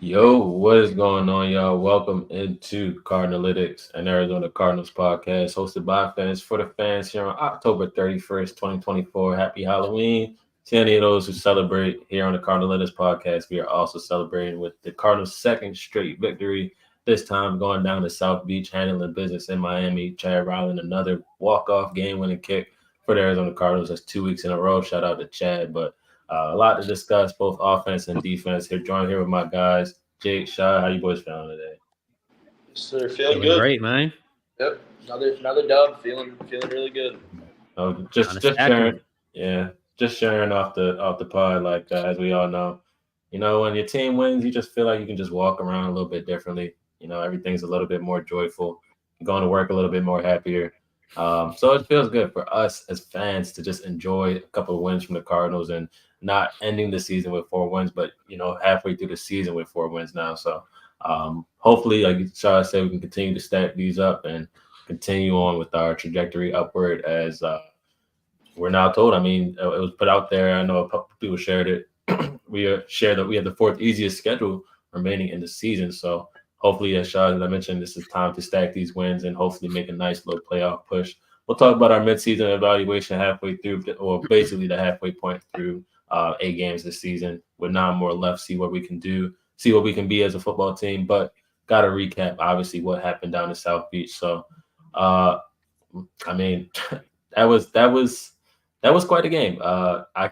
Yo, what is going on, y'all? Welcome into Cardinalytics, an Arizona Cardinals podcast hosted by fans for the fans here on October 31st, 2024. Happy Halloween to any of those who celebrate here on the Cardinalytics podcast. We are also celebrating with the Cardinals' second straight victory, this time going down to South Beach, handling business in Miami. Chad Ryland, another walk-off game-winning kick for the Arizona Cardinals. That's 2 weeks in a row. Shout out to Chad, but a lot to discuss, both offense and defense. Here, joined here with my guys, Jake, Shaw. How you boys feeling today? So they're feeling Feeling good. great, man. Yep. Another dub. Feeling really good. Oh, On a just stack sharing, 'em. yeah, just sharing off the pod. Like as we all know, when your team wins, you just feel like you can just walk around a little bit differently. Everything's a little bit more joyful. You're going to work a little bit more happier. So it feels good for us as fans to just enjoy a couple of wins from the Cardinals and not ending the season with 4 wins, but halfway through the season with 4 wins now. So hopefully, like Shaw said, we can continue to stack these up and continue on with our trajectory upward as we're now told. I mean, it was put out there. I know a couple people shared it. We shared that we have the fourth easiest schedule remaining in the season. So hopefully, as Shaw, as I mentioned, this is time to stack these wins and hopefully make a nice little playoff push. We'll talk about our midseason evaluation halfway through, or basically the halfway point through 8 games this season, with 9 more left. See what we can do, see what we can be as a football team. But got to recap, obviously, what happened down in South Beach. So, uh, I mean, that was quite a game. I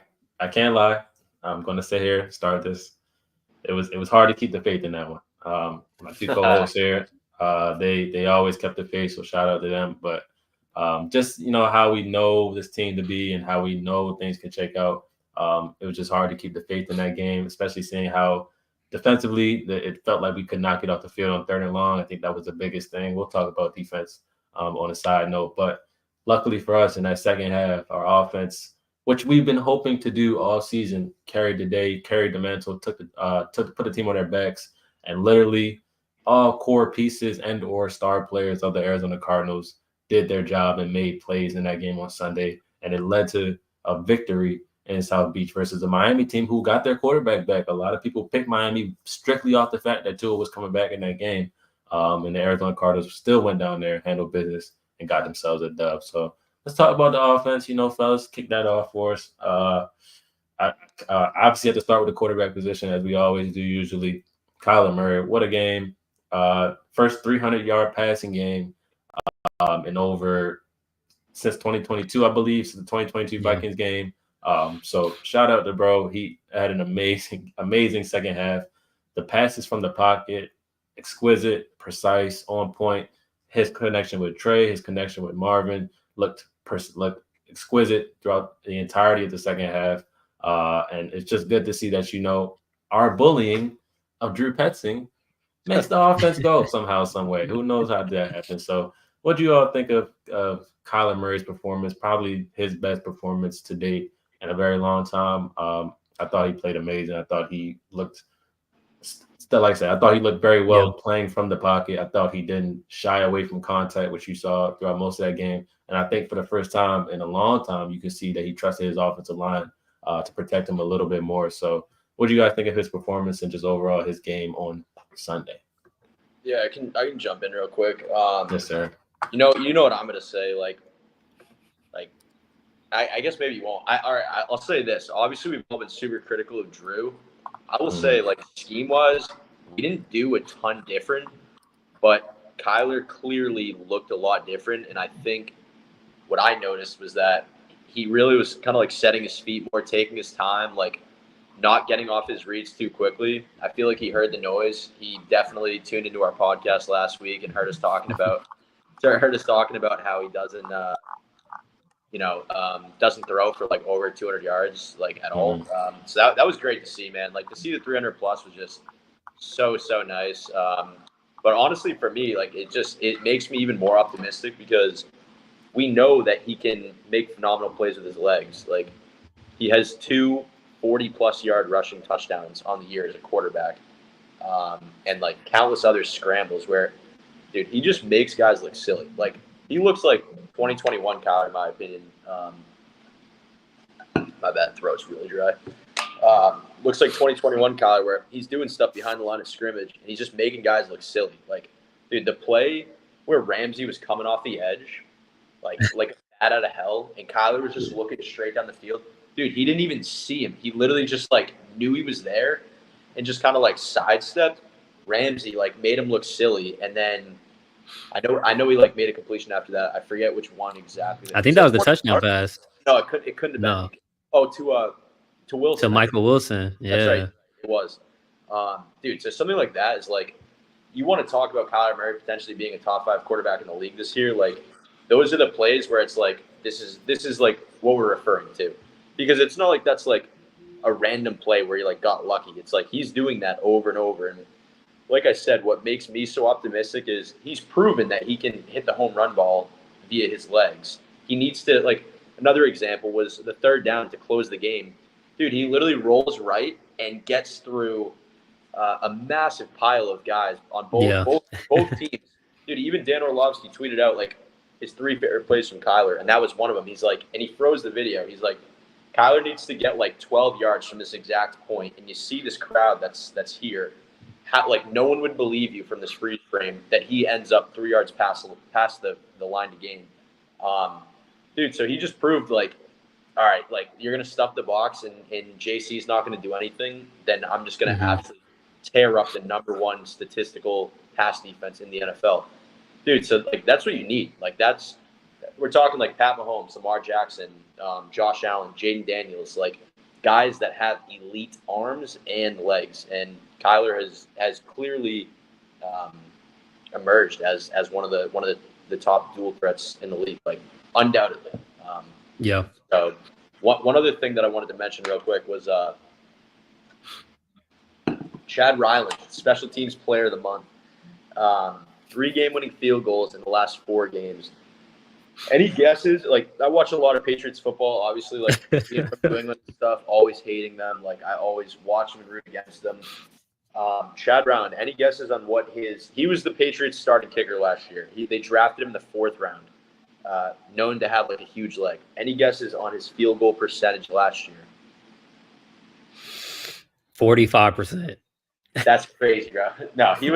can't lie. I'm gonna sit here, start this. It was hard to keep the faith in that one. My two co-hosts here, they always kept the faith, so shout out to them. But just how we know this team to be and how we know things can shake out. It was just hard to keep the faith in that game, especially seeing how defensively it felt like we could not get off the field on third and long. I think that was the biggest thing. We'll talk about defense on a side note, but luckily for us in that second half, our offense, which we've been hoping to do all season, carried the day, carried the mantle, put the team on their backs, and literally all core pieces and or star players of the Arizona Cardinals did their job and made plays in that game on Sunday, and it led to a victory in South Beach versus a Miami team who got their quarterback back. A lot of people picked Miami strictly off the fact that Tua was coming back in that game, and the Arizona Cardinals still went down there, handled business, and got themselves a dub. So let's talk about the offense. Fellas, kick that off for us. I obviously have to start with the quarterback position, as we always do usually. Kyler Murray, what a game. First 300-yard passing game in over since 2022, I believe, since the 2022 Yeah. Vikings game. So shout out to bro. He had an amazing second half. The passes from the pocket, exquisite, precise, on point. His connection with Trey, his connection with Marvin looked exquisite throughout the entirety of the second half. And it's just good to see that our bullying of Drew Petzing makes the offense go somehow, some way. Who knows how that happens? So, what do you all think of Kyler Murray's performance? Probably his best performance to date in a very long time. I thought he played amazing. I thought he looked still, like I said, I thought he looked very well Yeah. playing from the pocket. I thought he didn't shy away from contact, which you saw throughout most of that game. And I think for the first time in a long time, you can see that he trusted his offensive line to protect him a little bit more. So, what do you guys think of his performance and just overall his game on Sunday? Yeah, I can jump in real quick. Yes, sir. You know what I'm gonna say. Like, I guess maybe you won't. All right. I'll say this. Obviously, we've all been super critical of Drew. I will say, like, scheme wise, we didn't do a ton different, but Kyler clearly looked a lot different. And I think what I noticed was that he really was kind of like setting his feet more, taking his time, like not getting off his reads too quickly. I feel like he heard the noise. He definitely tuned into our podcast last week and heard us talking about how he doesn't throw for like over 200 yards like at all. So that was great to see, man. Like to see the 300 plus was just so nice. But honestly, for me, like it makes me even more optimistic because we know that he can make phenomenal plays with his legs. Like he has two 40-plus yard rushing touchdowns on the year as a quarterback, and like countless other scrambles where, dude, he just makes guys look silly. Like he looks like 2021 Kyler, in my opinion. My bad, throat's really dry. Looks like 2021 Kyler, where he's doing stuff behind the line of scrimmage and he's just making guys look silly. Like, dude, the play where Ramsey was coming off the edge, like a bat out of hell, and Kyler was just looking straight down the field. Dude, he didn't even see him. He literally just like knew he was there and just kind of like sidestepped. Ramsey like made him look silly, and then I know he like made a completion after that. I forget which one exactly. I think that was the touchdown pass. No, it couldn't have been. No. Oh, to Wilson. To Michael Wilson. Yeah. That's right. It was. Dude, so something like that is like, you want to talk about Kyler Murray potentially being a top 5 quarterback in the league this year. Like, those are the plays where it's like, this is like what we're referring to, because it's not like that's like a random play where he like got lucky. It's like he's doing that over and over. And like I said, what makes me so optimistic is he's proven that he can hit the home run ball via his legs. He needs to, like, another example was the third down to close the game. Dude, he literally rolls right and gets through a massive pile of guys on both teams. Dude, even Dan Orlovsky tweeted out like his 3 favorite plays from Kyler, and that was one of them. He's like, and he froze the video. He's like, Kyler needs to get like 12 yards from this exact point, and you see this crowd that's here. Like, no one would believe you from this freeze frame that he ends up 3 yards past the line to gain. Dude, so he just proved like, all right, like, you're going to stuff the box and JC's not going to do anything, then I'm just going to absolutely tear up the #1 statistical pass defense in the NFL. Dude, so, like, that's what you need. Like, we're talking like Pat Mahomes, Lamar Jackson, Josh Allen, Jaden Daniels, like, guys that have elite arms and legs. And Kyler has clearly emerged as one of the top dual threats in the league, like, undoubtedly. Yeah. So one other thing that I wanted to mention real quick was Chad Ryland, Special Teams Player of the Month. 3 game-winning field goals in the last 4 games. Any guesses? Like, I watch a lot of Patriots football, obviously, like, being from New England and stuff, always hating them. Like, I always watch them and root against them. Chad Ryland, any guesses on what he was the Patriots starting kicker last year. They drafted him in the 4th round, known to have like a huge leg. Any guesses on his field goal percentage last year? 45%. That's crazy, bro. No, he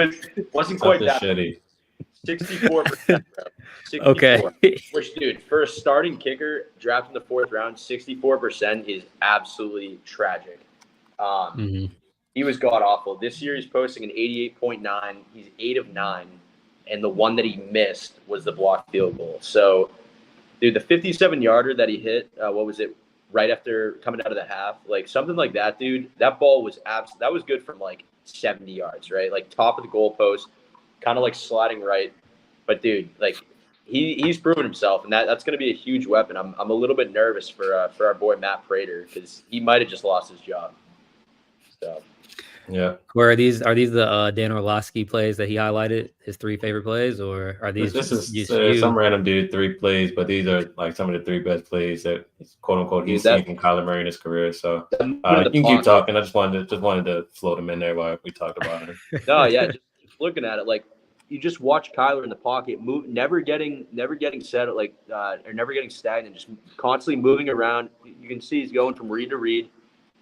wasn't quite that. Shitty. 64%, bro. 64. Okay. Which, dude, for a starting kicker drafted in the 4th round, 64% is absolutely tragic. He was god awful. This year he's posting an 88.9. He's 8 of 9, and the one that he missed was the blocked field goal. So, dude, the 57-yarder that he hit, what was it, right after coming out of the half, like, something like that, dude. That ball was that was good from like 70 yards, right? Like, top of the goalpost, kind of like sliding right. But, dude, like, he's proven himself, and that's going to be a huge weapon. I'm a little bit nervous for our boy Matt Prater, because he might have just lost his job. So. Yeah. Where are these the Dan Orlovsky plays that he highlighted, his 3 favorite plays, or are these This is some random dude 3 plays, but these are like some of the 3 best plays that quote unquote he's seen from Kyler Murray in his career. So you can keep talking. I just wanted to float him in there while we talked about him. No, yeah, just looking at it, like, you just watch Kyler in the pocket, never getting set, like, or never getting stagnant, just constantly moving around. You can see he's going from read to read.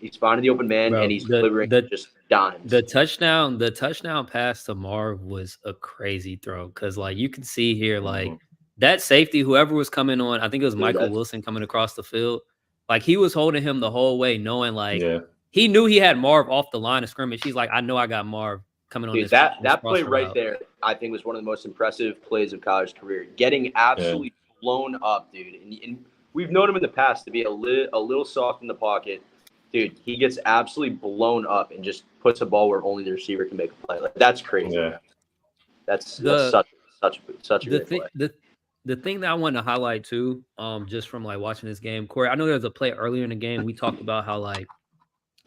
He's finding the open man, and he's delivering just dimes. The touchdown pass to Marv was a crazy throw, because, like, you can see here, like, that safety, whoever was coming on, I think it was Michael Wilson coming across the field, like, he was holding him the whole way, knowing, like, he knew he had Marv off the line of scrimmage. He's like, I know I got Marv coming on. Dude, that play right there, I think, was one of the most impressive plays of Kyler's career. Getting absolutely blown up, dude. And we've known him in the past to be a little soft in the pocket. Dude, he gets absolutely blown up and just puts a ball where only the receiver can make a play. Like, that's crazy. Yeah. That's such a great play. The thing that I wanted to highlight too, just from like watching this game, Corey, I know there was a play earlier in the game. We talked about how, like,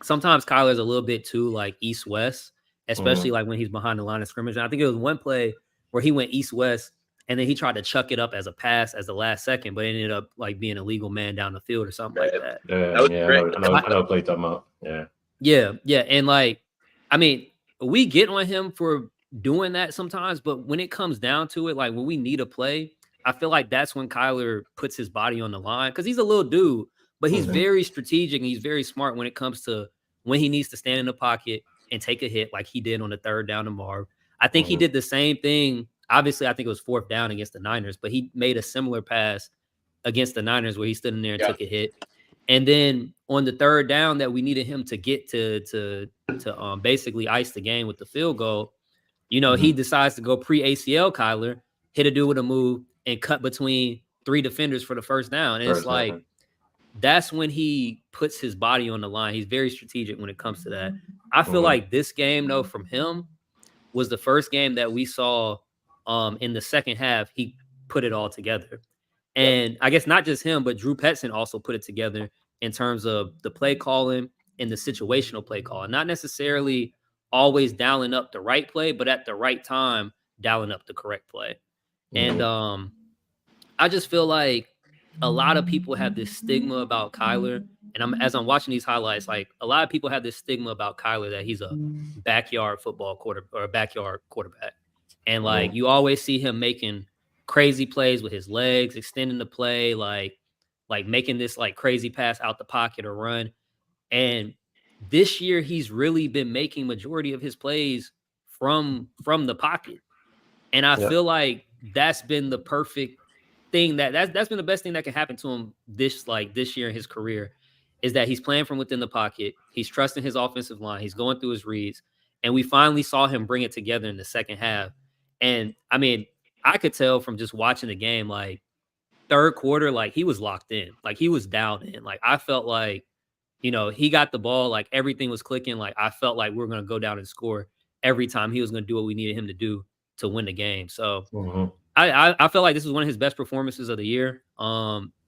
sometimes Kyler's a little bit too, like, east-west, especially like when he's behind the line of scrimmage. And I think it was one play where he went east-west, and then he tried to chuck it up as a pass as the last second, but it ended up like being a legal man down the field or something like that. I know play talking about. Yeah. And, like, I mean, we get on him for doing that sometimes, but when it comes down to it, like, when we need a play, I feel like that's when Kyler puts his body on the line, because he's a little dude, but he's very strategic and he's very smart when it comes to when he needs to stand in the pocket and take a hit like he did on the third down to Marv. I think he did the same thing. Obviously, I think it was fourth down against the Niners, but he made a similar pass against the Niners where he stood in there and took a hit. And then on the third down that we needed him to get to basically ice the game with the field goal, you know, he decides to go pre-ACL Kyler, hit a dude with a move, and cut between 3 defenders for the first down. And it's like, that's when he puts his body on the line. He's very strategic when it comes to that. I feel like this game, though, from him was the first game that we saw in the second half. He put it all together. And I guess not just him, but Drew Petzing also put it together in terms of the play calling and the situational play calling. Not necessarily always dialing up the right play, but at the right time, dialing up the correct play. And I just feel like a lot of people have this stigma about Kyler. And as I'm watching these highlights, like a lot of people have this stigma about Kyler that he's a backyard football or a backyard quarterback. And like you always see him making crazy plays with his legs, extending the play, like making this like crazy pass out the pocket or run. And this year he's really been making majority of his plays from the pocket. And I feel like that's been the perfect thing that's been the best thing that can happen to him this year in his career, is that he's playing from within the pocket. He's trusting his offensive line. He's going through his reads. And we finally saw him bring it together in the second half. And I mean, I could tell from just watching the game, like third quarter, like he was locked in, like he was down in. Like I felt like, you know, he got the ball, like everything was clicking. Like I felt like we were going to go down and score every time. He was going to do what we needed him to do to win the game. So I felt like this was one of his best performances of the year.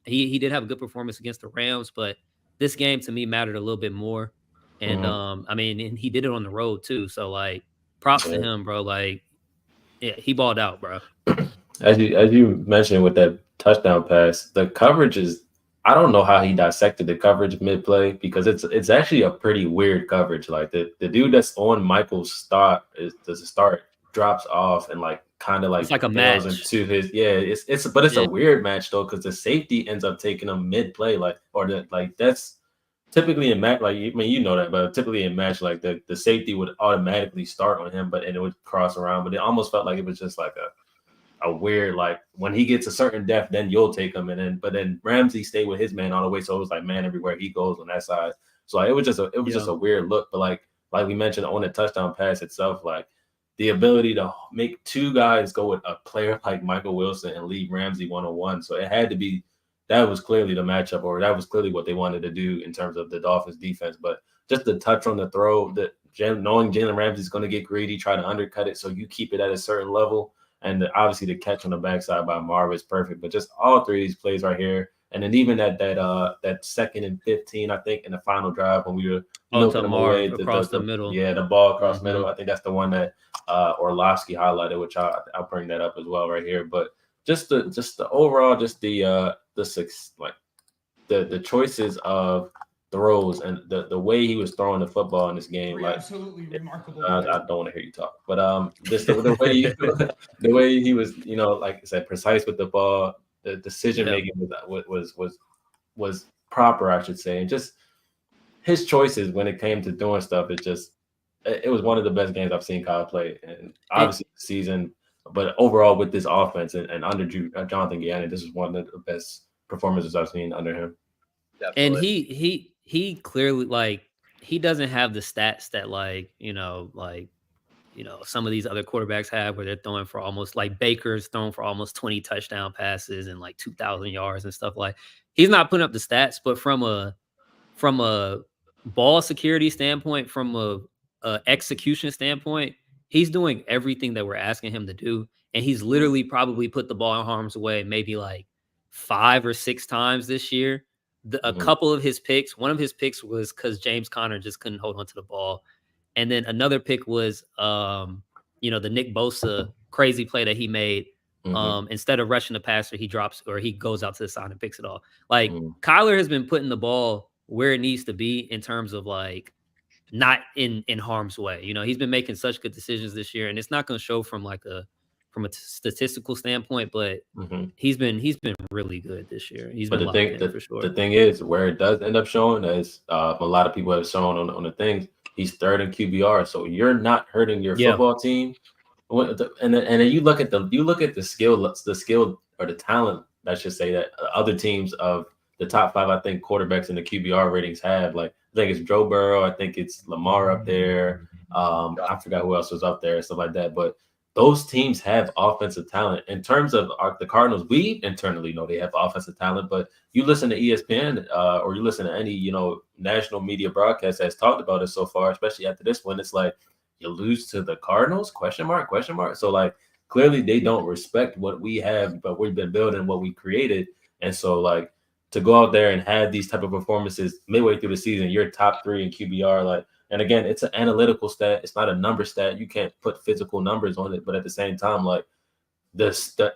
He did have a good performance against the Rams, but this game to me mattered a little bit more. And I mean, and he did it on the road too. So like, props to him, bro. Like, yeah, he balled out, bro. As you mentioned with that touchdown pass, the coverage is, I don't know how he dissected the coverage mid play, because it's actually a pretty weird coverage. Like the dude that's on Michael's start drops off and like kind of like it's like a match into his it's a weird match though, because the safety ends up taking him mid play, that's typically in match, like, I mean, you know that, but typically in match, like the safety would automatically start on him, and it would cross around. But it almost felt like it was just like a weird, like when he gets a certain depth, then you'll take him, but then Ramsey stayed with his man all the way, so it was like man everywhere he goes on that side. So like, it was just a weird look. But like we mentioned on the touchdown pass itself, like the ability to make two guys go with a player like Michael Wilson and leave Ramsey one-on-one. So it had to be, that was clearly the matchup, or that was clearly what they wanted to do in terms of the Dolphins defense. But just the touch on the throw, knowing Jalen Ramsey's going to get greedy, try to undercut it so you keep it at a certain level. And obviously the catch on the backside by Marv is perfect. But just all three of these plays right here. And then even that 2nd and 15, I think, in the final drive when we were milking them away across the middle. Yeah, the ball across middle. I think that's the one that Orlovsky highlighted, which I'll bring that up as well right here. But just the overall, just the choices of throws and the way he was throwing the football in this game, like absolutely remarkable. I don't want to hear you talk, but just the way he was, you know, like I said, precise with the ball, the decision making was proper, I should say, and just his choices when it came to doing stuff, it was one of the best games I've seen Kyle play, and obviously the season. But overall, with this offense and under Jonathan Gannon, this is one of the best performances I've seen under him. Definitely. And he clearly, like, he doesn't have the stats that some of these other quarterbacks have, where they're throwing for almost, like Baker's throwing for almost 20 touchdown passes and like 2,000 yards and stuff. Like, he's not putting up the stats, but from a ball security standpoint, from a execution standpoint, he's doing everything that we're asking him to do. And he's literally probably put the ball in harm's way maybe like 5 or 6 times this year. A couple of his picks, one of his picks was because James Conner just couldn't hold on to the ball. And then another pick was, the Nick Bosa crazy play that he made. Instead of rushing the passer, he drops, or he goes out to the side and picks it all. Like, Kyler has been putting the ball where it needs to be in terms of like not in harm's way. You know, he's been making such good decisions this year, and it's not going to show from from a statistical standpoint, but Mm-hmm. he's been really good this year. He's But been locked in for sure. the thing is, where it does end up showing, as a lot of people have shown on the things, he's third in QBR. So you're not hurting your Yeah. football team. And then you look at the skill or the talent. I should say that other teams of the top 5, I think quarterbacks in the QBR ratings have. Like I think it's Joe Burrow. I think it's Lamar up there. I forgot who else was up there and stuff like that. But those teams have offensive talent. In terms of the Cardinals, we internally know they have offensive talent, but you listen to ESPN or you listen to any, national media broadcast that's talked about it so far, especially after this one, it's like you lose to the Cardinals, question mark. So like clearly they don't respect what we have, but we've been building what we created. And so like to go out there and have these type of performances midway through the season, you're top 3 in QBR, like, and again, it's an analytical stat. It's not a number stat. You can't put physical numbers on it. But at the same time, like the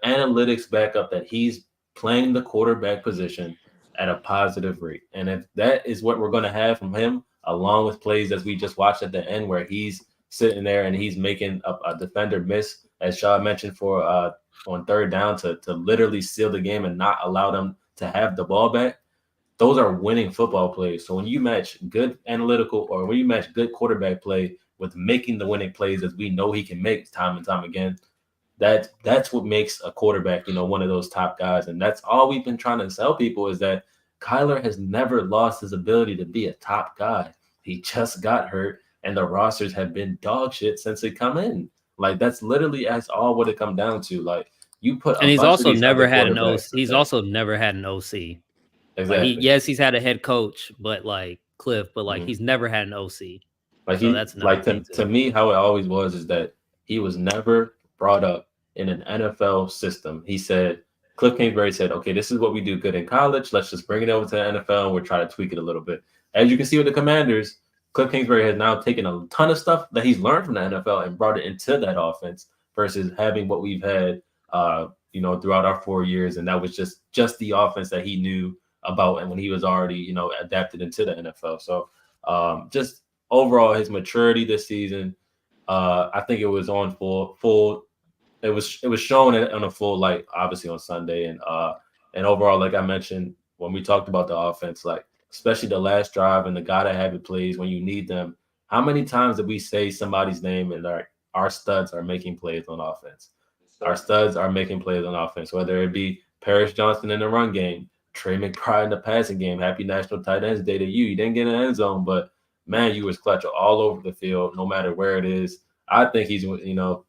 analytics back up that he's playing the quarterback position at a positive rate. And if that is what we're going to have from him, along with plays as we just watched at the end where he's sitting there and he's making a defender miss, as Shaw mentioned, for on third down to literally seal the game and not allow them to have the ball back. Those are winning football plays. So when you match good analytical or when you match good quarterback play with making the winning plays as we know he can make time and time again, that's what makes a quarterback, one of those top guys. And that's all we've been trying to sell people is that Kyler has never lost his ability to be a top guy. He just got hurt and the rosters have been dog shit since they come in. Like that's all what it come down to. Like you put and he's also never had an OC. He's also never had an OC. Exactly. Like he's had a head coach, but like Cliff, but like he's never had an OC. Like so that's like to me, how it always was is that he was never brought up in an NFL system. He said, Cliff Kingsbury said, okay, this is what we do good in college. Let's just bring it over to the NFL and we'll try to tweak it a little bit. As you can see with the Commanders, Cliff Kingsbury has now taken a ton of stuff that he's learned from the NFL and brought it into that offense versus having what we've had, throughout our 4 years. And that was just the offense that he knew about and when he was already, adapted into the NFL. So just overall his maturity this season, I think it was on full. It was shown on a full light, obviously on Sunday, and overall, like I mentioned when we talked about the offense, like especially the last drive and the gotta have it plays when you need them. How many times did we say somebody's name and our studs are making plays on offense? Our studs are making plays on offense, whether it be Paris Johnson in the run game, Trey McBride in the passing game. Happy National Tight Ends Day to you. You didn't get an end zone, but man, you was clutch all over the field, no matter where it is. I think he's,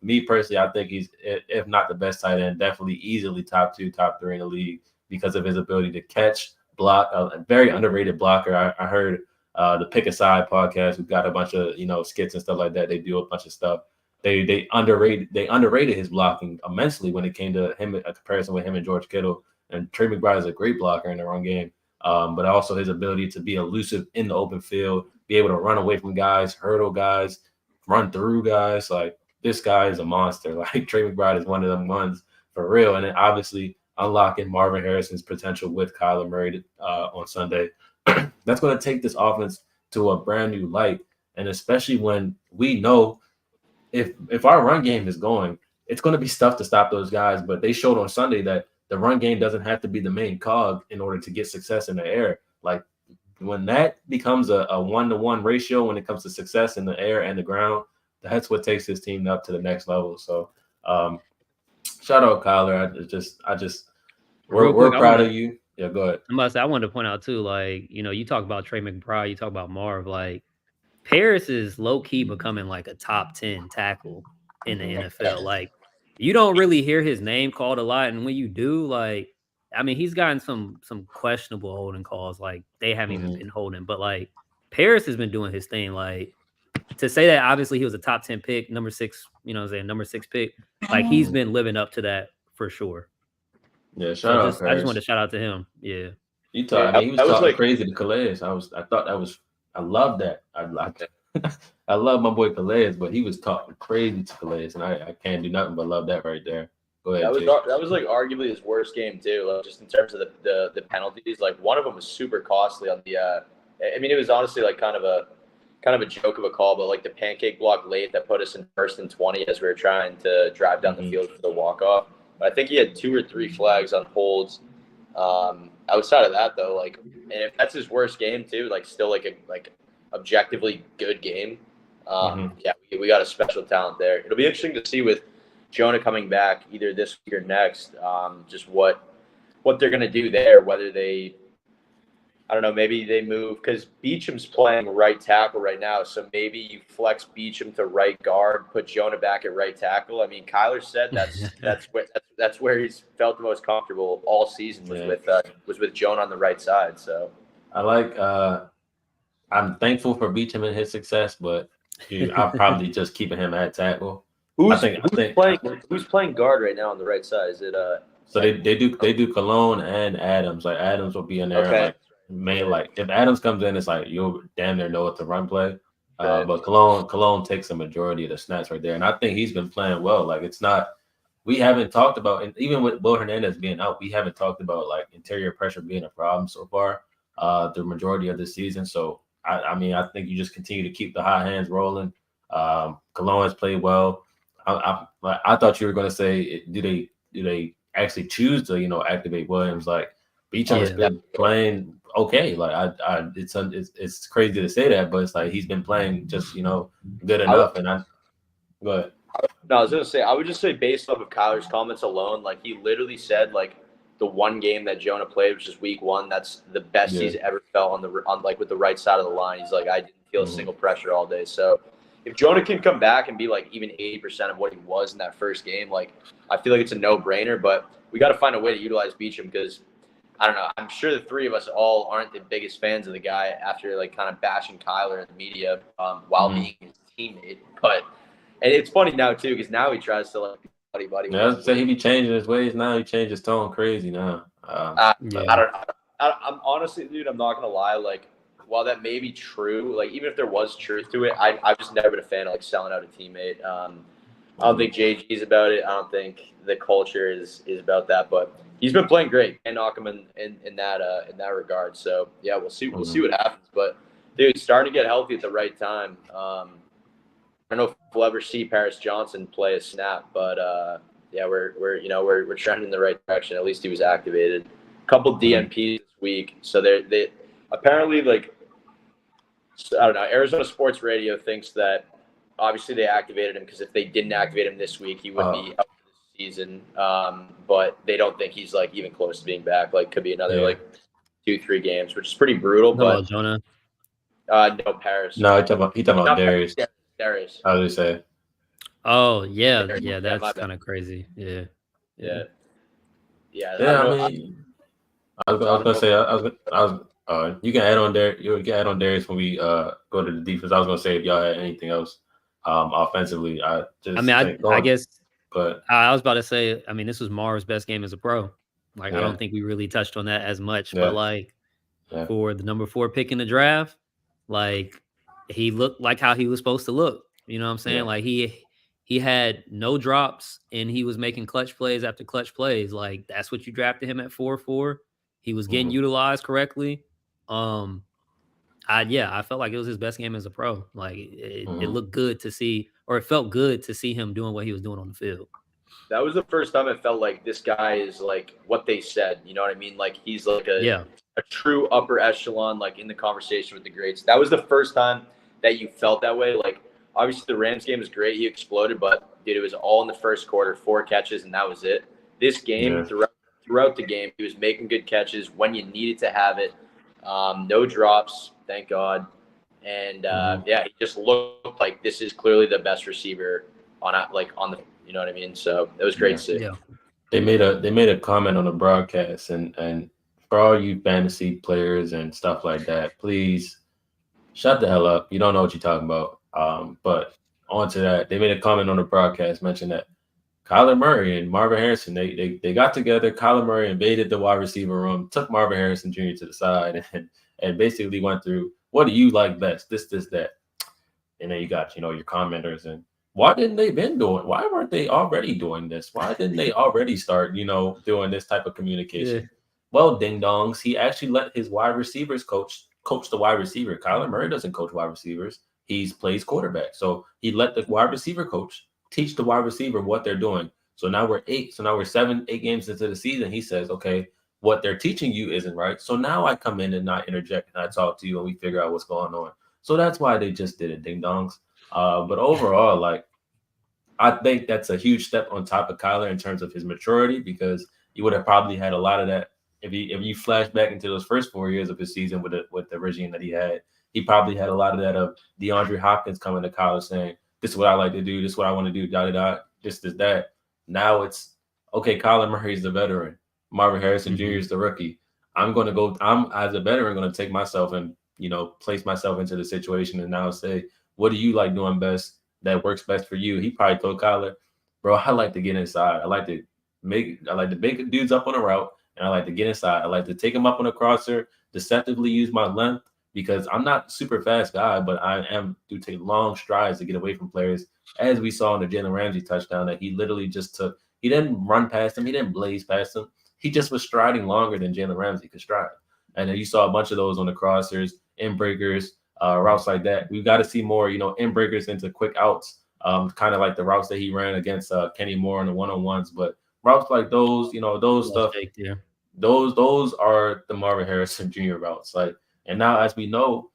me personally, I think he's, if not the best tight end, definitely easily top 2, top 3 in the league because of his ability to catch, block, a very underrated blocker. I heard the Pick a Side podcast. We've got a bunch of, skits and stuff like that. They do a bunch of stuff. They underrated his blocking immensely when it came to him, a comparison with him and George Kittle. And Trey McBride is a great blocker in the run game, but also his ability to be elusive in the open field, be able to run away from guys, hurdle guys, run through guys. Like this guy is a monster. Like Trey McBride is one of them ones for real. And then obviously unlocking Marvin Harrison's potential with Kyler Murray on Sunday. That's going to take this offense to a brand new light. And especially when we know if our run game is going, it's going to be tough to stop those guys. But they showed on Sunday that the run game doesn't have to be the main cog in order to get success in the air. Like when that becomes a 1-to-1 ratio when it comes to success in the air and the ground, that's what takes this team up to the next level. So shout out Kyler. We're proud of you. Yeah, go ahead. I wanted to point out too, like, you talk about Trey McBride, you talk about Marv, like Paris is low key becoming like a top 10 tackle in the NFL. Like you don't really hear his name called a lot. And when you do, like, I mean, he's gotten some questionable holding calls. Like they haven't even been holding, but like Paris has been doing his thing. Like to say that obviously he was a top 10 pick, number 6, number 6 pick. Like he's been living up to that for sure. Yeah, shout out Paris. I just want to shout out to him. Yeah. He was talking crazy to Calais. I love that. I love my boy Calais, but he was talking crazy to Calais, and I can't do nothing but love that right there. Go ahead. That was like arguably his worst game too, like, just in terms of the penalties. Like one of them was super costly on the. I mean, it was honestly like kind of a kind of a joke of a call, but like the pancake block late that put us in 1st and 20 as we were trying to drive down the field for the walk-off. But I think he had 2 or 3 flags on holds. Outside of that, though, like, and if that's his worst game too, like, still like objectively good game. Yeah, we got a special talent there. It'll be interesting to see with Jonah coming back either this week or next, just what they're gonna do there. Whether they, I don't know, maybe they move because Beacham's playing right tackle right now, so maybe you flex Beacham to right guard, put Jonah back at right tackle. I mean, Kyler said that's where he's felt the most comfortable all season was with Jonah on the right side. So I like. I'm thankful for Beacham and his success, but I'll probably just keeping him at tackle. Who's playing guard right now on the right side? Is it So they do Cologne and Adams. Like Adams will be in there. Okay. Like like if Adams comes in, it's like you'll damn near know what to run play. But Cologne takes the majority of the snaps right there, and I think he's been playing well. Like it's not. We haven't talked about, and even with Will Hernandez being out, we haven't talked about like interior pressure being a problem so far. The majority of the season. So I mean, I think you just continue to keep the high hands rolling. Cologne has played well. I thought you were going to say, do they actually choose to activate Williams? Like Beacham has been playing okay. Like it's crazy to say that, but it's like he's been playing just good enough. Go ahead. No, I was gonna say I would just say based off of Kyler's comments alone, like he literally said like the one game that Jonah played, which is week 1, that's the best he's ever felt on like with the right side of the line. He's like, I didn't feel a single pressure all day. So if Jonah can come back and be like even 80% of what he was in that first game, like I feel like it's a no-brainer. But we got to find a way to utilize Beacham because I don't know. I'm sure the 3 of us all aren't the biggest fans of the guy after like kind of bashing Kyler in the media while being his teammate. And it's funny now too because now he tries to like buddy. Yeah, I was say he be changing his ways now. He changed his tone crazy now. I'm honestly, dude, I'm not gonna lie. Like, while that may be true, like even if there was truth to it, I've just never been a fan of like selling out a teammate. I don't think JG's about it. I don't think the culture is about that. But he's been playing great. Can't knock him in that regard. So yeah, we'll see what happens. But dude, starting to get healthy at the right time. I don't know if we'll ever see Paris Johnson play a snap, but yeah, we're trending in the right direction. At least he was activated. A couple DNPs this week, so they apparently like I don't know. Arizona Sports Radio thinks that obviously they activated him because if they didn't activate him this week, he would be out for the season. But they don't think he's like even close to being back. Like could be another like 2-3 games, which is pretty brutal. But Jonah. No, Paris. No, he talking about Darius. Darius. How do you say? Oh yeah, that's kind of crazy. Yeah. I mean, I was gonna say you can add on there. You can add on Darius when we go to the defense. I was gonna say if y'all had anything else offensively. I guess. But I was about to say. I mean, this was Marv's best game as a pro. Like I don't think we really touched on that as much. But like for the number 4 pick in the draft, like. He looked like how he was supposed to look. You know what I'm saying? Yeah. Like he had no drops and he was making clutch plays after clutch plays. Like that's what you drafted him at 4-4. He was getting utilized correctly. I felt like it was his best game as a pro. Like it looked good to see, or it felt good to see him doing what he was doing on the field. That was the first time it felt like this guy is like what they said. You know what I mean? Like he's like a true upper echelon, like in the conversation with the greats. That was the first time that you felt that way. Like obviously the Rams game was great. He exploded, but dude, it was all in the first quarter, 4 catches, and that was it. This game, throughout the game, he was making good catches when you needed to have it. No drops, thank God. And he just looked like this is clearly the best receiver on the, you know what I mean? So it was great to see. Yeah. They made a comment on the broadcast, and for all you fantasy players and stuff like that, please shut the hell up. You don't know what you're talking about. But on to that, they made a comment on the broadcast, mentioned that Kyler Murray and Marvin Harrison, they got together. Kyler Murray invaded the wide receiver room, took Marvin Harrison Jr. to the side, and basically went through, what do you like best? This, that. And then you got, your commenters. And why weren't they already doing this? Why didn't they already start, doing this type of communication? Yeah. Well, ding dongs, he actually let his wide receivers coach the wide receiver. Kyler Murray doesn't coach wide receivers. he plays quarterback. So he let the wide receiver coach teach the wide receiver what they're doing. So now we're 7, 8 games into the season. He says, okay, what they're teaching you isn't right. So now I come in and not interject and I talk to you and we figure out what's going on. So that's why they just did it, ding dongs. But overall, like, I think that's a huge step on top of Kyler in terms of his maturity, because he would have probably had a lot of that if you flash back into those first 4 years of his season with the regime that he had. He probably had a lot of that of DeAndre Hopkins coming to college saying, "This is what I like to do. This is what I want to do. Da da da. This that." Now it's okay. Kyler Murray's the veteran. Marvin Harrison Jr. is the rookie. I'm as a veteran going to take myself and place myself into the situation and now say, what do you like doing best? That works best for you. He probably told Kyler, bro, I like to get inside. I like to make dudes up on a route, and I like to get inside. I like to take them up on a crosser, deceptively use my length, because I'm not a super fast guy, but I do take long strides to get away from players, as we saw in the Jalen Ramsey touchdown that he literally just took. He didn't run past him. He didn't blaze past him. He just was striding longer than Jalen Ramsey could stride. And then you saw a bunch of those on the crossers, in breakers, routes like that. We've got to see more, in breakers into quick outs, kind of like the routes that he ran against Kenny Moore in the one-on-ones. But routes like those, those stuff, those are the Marvin Harrison Jr. routes. Like, and now as we know,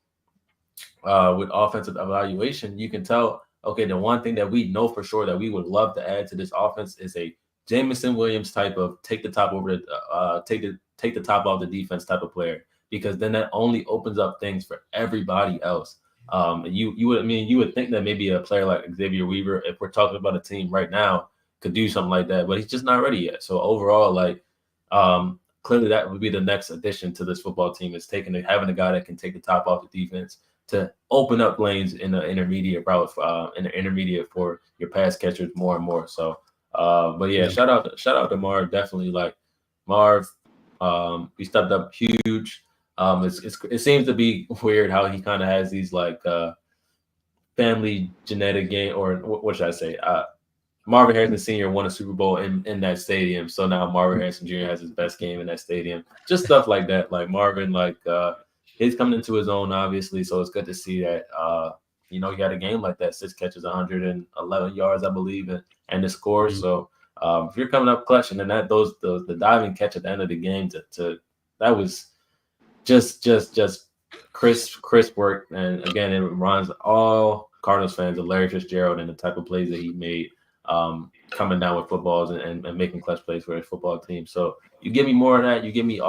with offensive evaluation, you can tell, okay, the one thing that we know for sure that we would love to add to this offense is a Jameson Williams type of take the top off the defense type of player, because then that only opens up things for everybody else. You would think that maybe a player like Xavier Weaver, if we're talking about a team right now, could do something like that, but he's just not ready yet. So overall, like, clearly that would be the next addition to this football team, is having a guy that can take the top off the defense to open up lanes in the intermediate route, for your pass catchers more and more. So, but yeah, shout out to Marv. Definitely, like, Marv, he stepped up huge. It seems to be weird how he kind of has these like family genetic game, or what should I say? Marvin Harrison Sr. won a Super Bowl in that stadium, so now Marvin Harrison Jr. has his best game in that stadium. Just stuff like that. Like Marvin, like he's coming into his own, obviously. So it's good to see that. He had a game like that, 6 catches, 111 yards, I believe, and the score. Mm-hmm. So if you're coming up clutch, and then the diving catch at the end of the game that was just crisp work. And again, it reminds all Cardinals fans of Larry Fitzgerald and the type of plays that he made, coming down with footballs and making clutch plays for his football team. So you give me more of that. You give me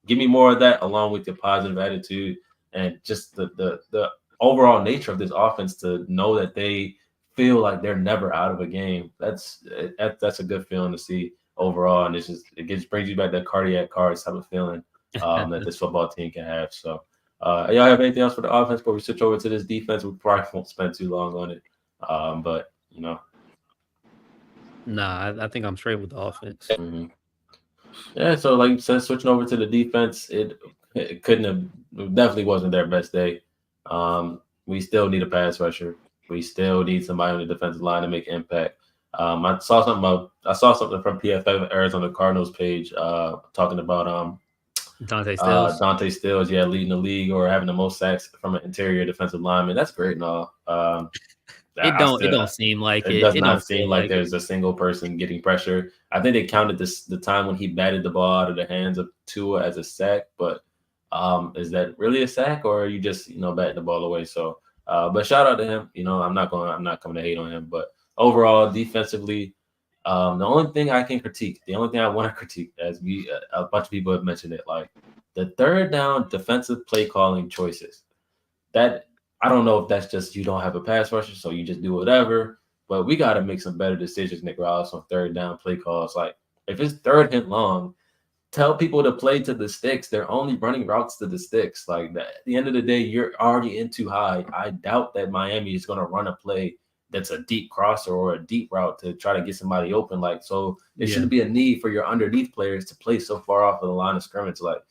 give me more of that, along with your positive attitude and just the overall nature of this offense, to know that they feel like they're never out of a game. That's a good feeling to see overall. And it brings you back that cardiac cards type of feeling that this football team can have. So y'all have anything else for the offense before we switch over to this defense? We probably won't spend too long on it. But Nah, I think I'm straight with the offense. Mm-hmm. Yeah, so like you said, switching over to the defense, it definitely wasn't their best day. We still need a pass rusher. We still need somebody on the defensive line to make impact. I saw something from PFF Arizona Cardinals page talking about Dante Stills. Dante Stills, leading the league or having the most sacks from an interior defensive lineman. That's great and all. It don't seem like it. It does not seem like there's a single person getting pressure. I think they counted the time when he batted the ball out of the hands of Tua as a sack, but is that really a sack, or are you just batting the ball away? So, but shout out to him. I'm not coming to hate on him, but overall defensively, the only thing I can critique, the only thing I want to critique, as a bunch of people have mentioned it, like the third down defensive play calling choices. That, I don't know if that's just you don't have a pass rusher, so you just do whatever. But we got to make some better decisions, Nick Ross, on third down play calls. Like, if it's third and long, tell people to play to the sticks. They're only running routes to the sticks. Like, at the end of the day, you're already in too high. I doubt that Miami is going to run a play that's a deep crosser or a deep route to try to get somebody open. Like, so there shouldn't be a need for your underneath players to play so far off of the line of scrimmage. Like,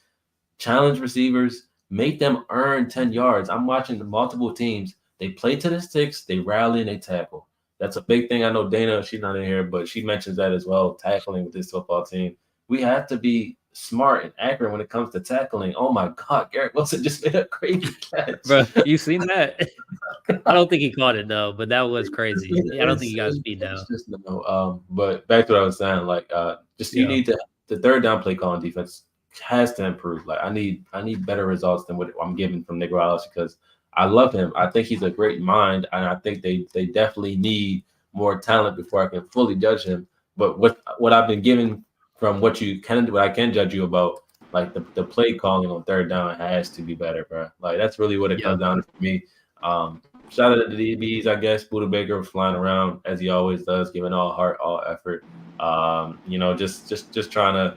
challenge receivers. Make them earn 10 yards. I'm watching the multiple teams. They play to the sticks, they rally, and they tackle. That's a big thing. I know Dana, she's not in here, but she mentions that as well, tackling with this football team. We have to be smart and accurate when it comes to tackling. Oh my God, Garrett Wilson just made a crazy catch. Bro, you seen that? I don't think he caught it though, but that was crazy. Yeah, I don't think he got his feet down. It's just no. But back to what I was saying, like, just you need to the third down play calling defense has to improve. Like, I need better results than what I'm getting from Nick Rallis because I love him. I think he's a great mind, and I think they definitely need more talent before I can fully judge him. But what I've been given from what I can judge you about, like the play calling on third down has to be better, bro. Like that's really what it comes down to for me. Shout out to the DBs, I guess. Buda Baker was flying around as he always does, giving all heart, all effort. Just trying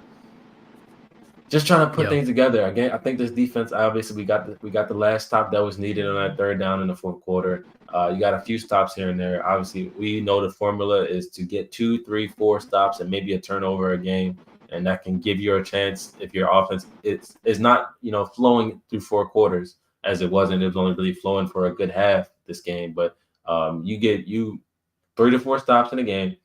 to put things together. Again, I think this defense, obviously, we got the last stop that was needed on that third down in the fourth quarter. You got a few stops here and there. Obviously, we know the formula is to get 2, 3, 4 stops and maybe a turnover a game, and that can give you a chance if your offense is not flowing through 4 quarters as it wasn't. It was only really flowing for a good half this game, but you get 3 to 4 stops in a game,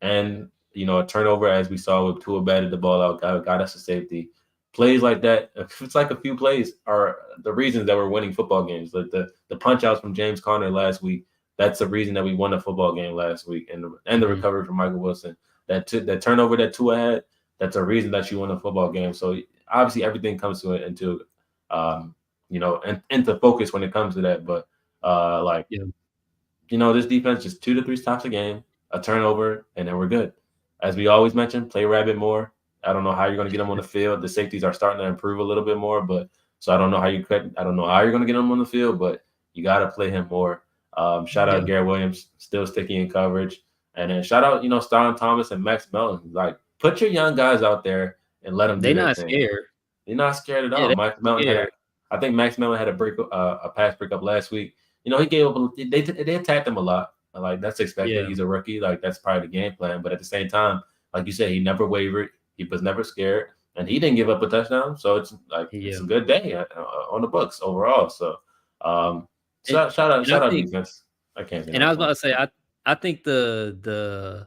and a turnover as we saw with Tua batted the ball out, got us a safety. Plays like that, if it's like a few plays, are the reasons that we're winning football games. Like the punch outs from James Conner last week, that's the reason that we won a football game last week, and the recovery from Michael Wilson. That turnover that Tua had, that's a reason that you won a football game. So obviously everything comes into focus when it comes to that. But this defense just 2 to 3 stops a game, a turnover, and then we're good. As we always mention, play rabbit more. I don't know how you're going to get them on the field. The safeties are starting to improve a little bit more, but so I don't know how you're going to get them on the field, but you got to play him more. Shout out Garrett Williams, still sticky in coverage, and then shout out Starlin Thomas and Max Melton. Like, put your young guys out there and let them do their thing. Scared. They're not scared at all. Yeah, Max Melton I think Max Melton had a pass breakup last week. He gave up. They attacked him a lot. Like, that's expected. Yeah. He's a rookie. Like, that's probably the game plan. But at the same time, like you said, he never wavered. He was never scared, and he didn't give up a touchdown. So it's like it's a good day on the books overall. So shout out defense. I can't. And I was about to say, I think the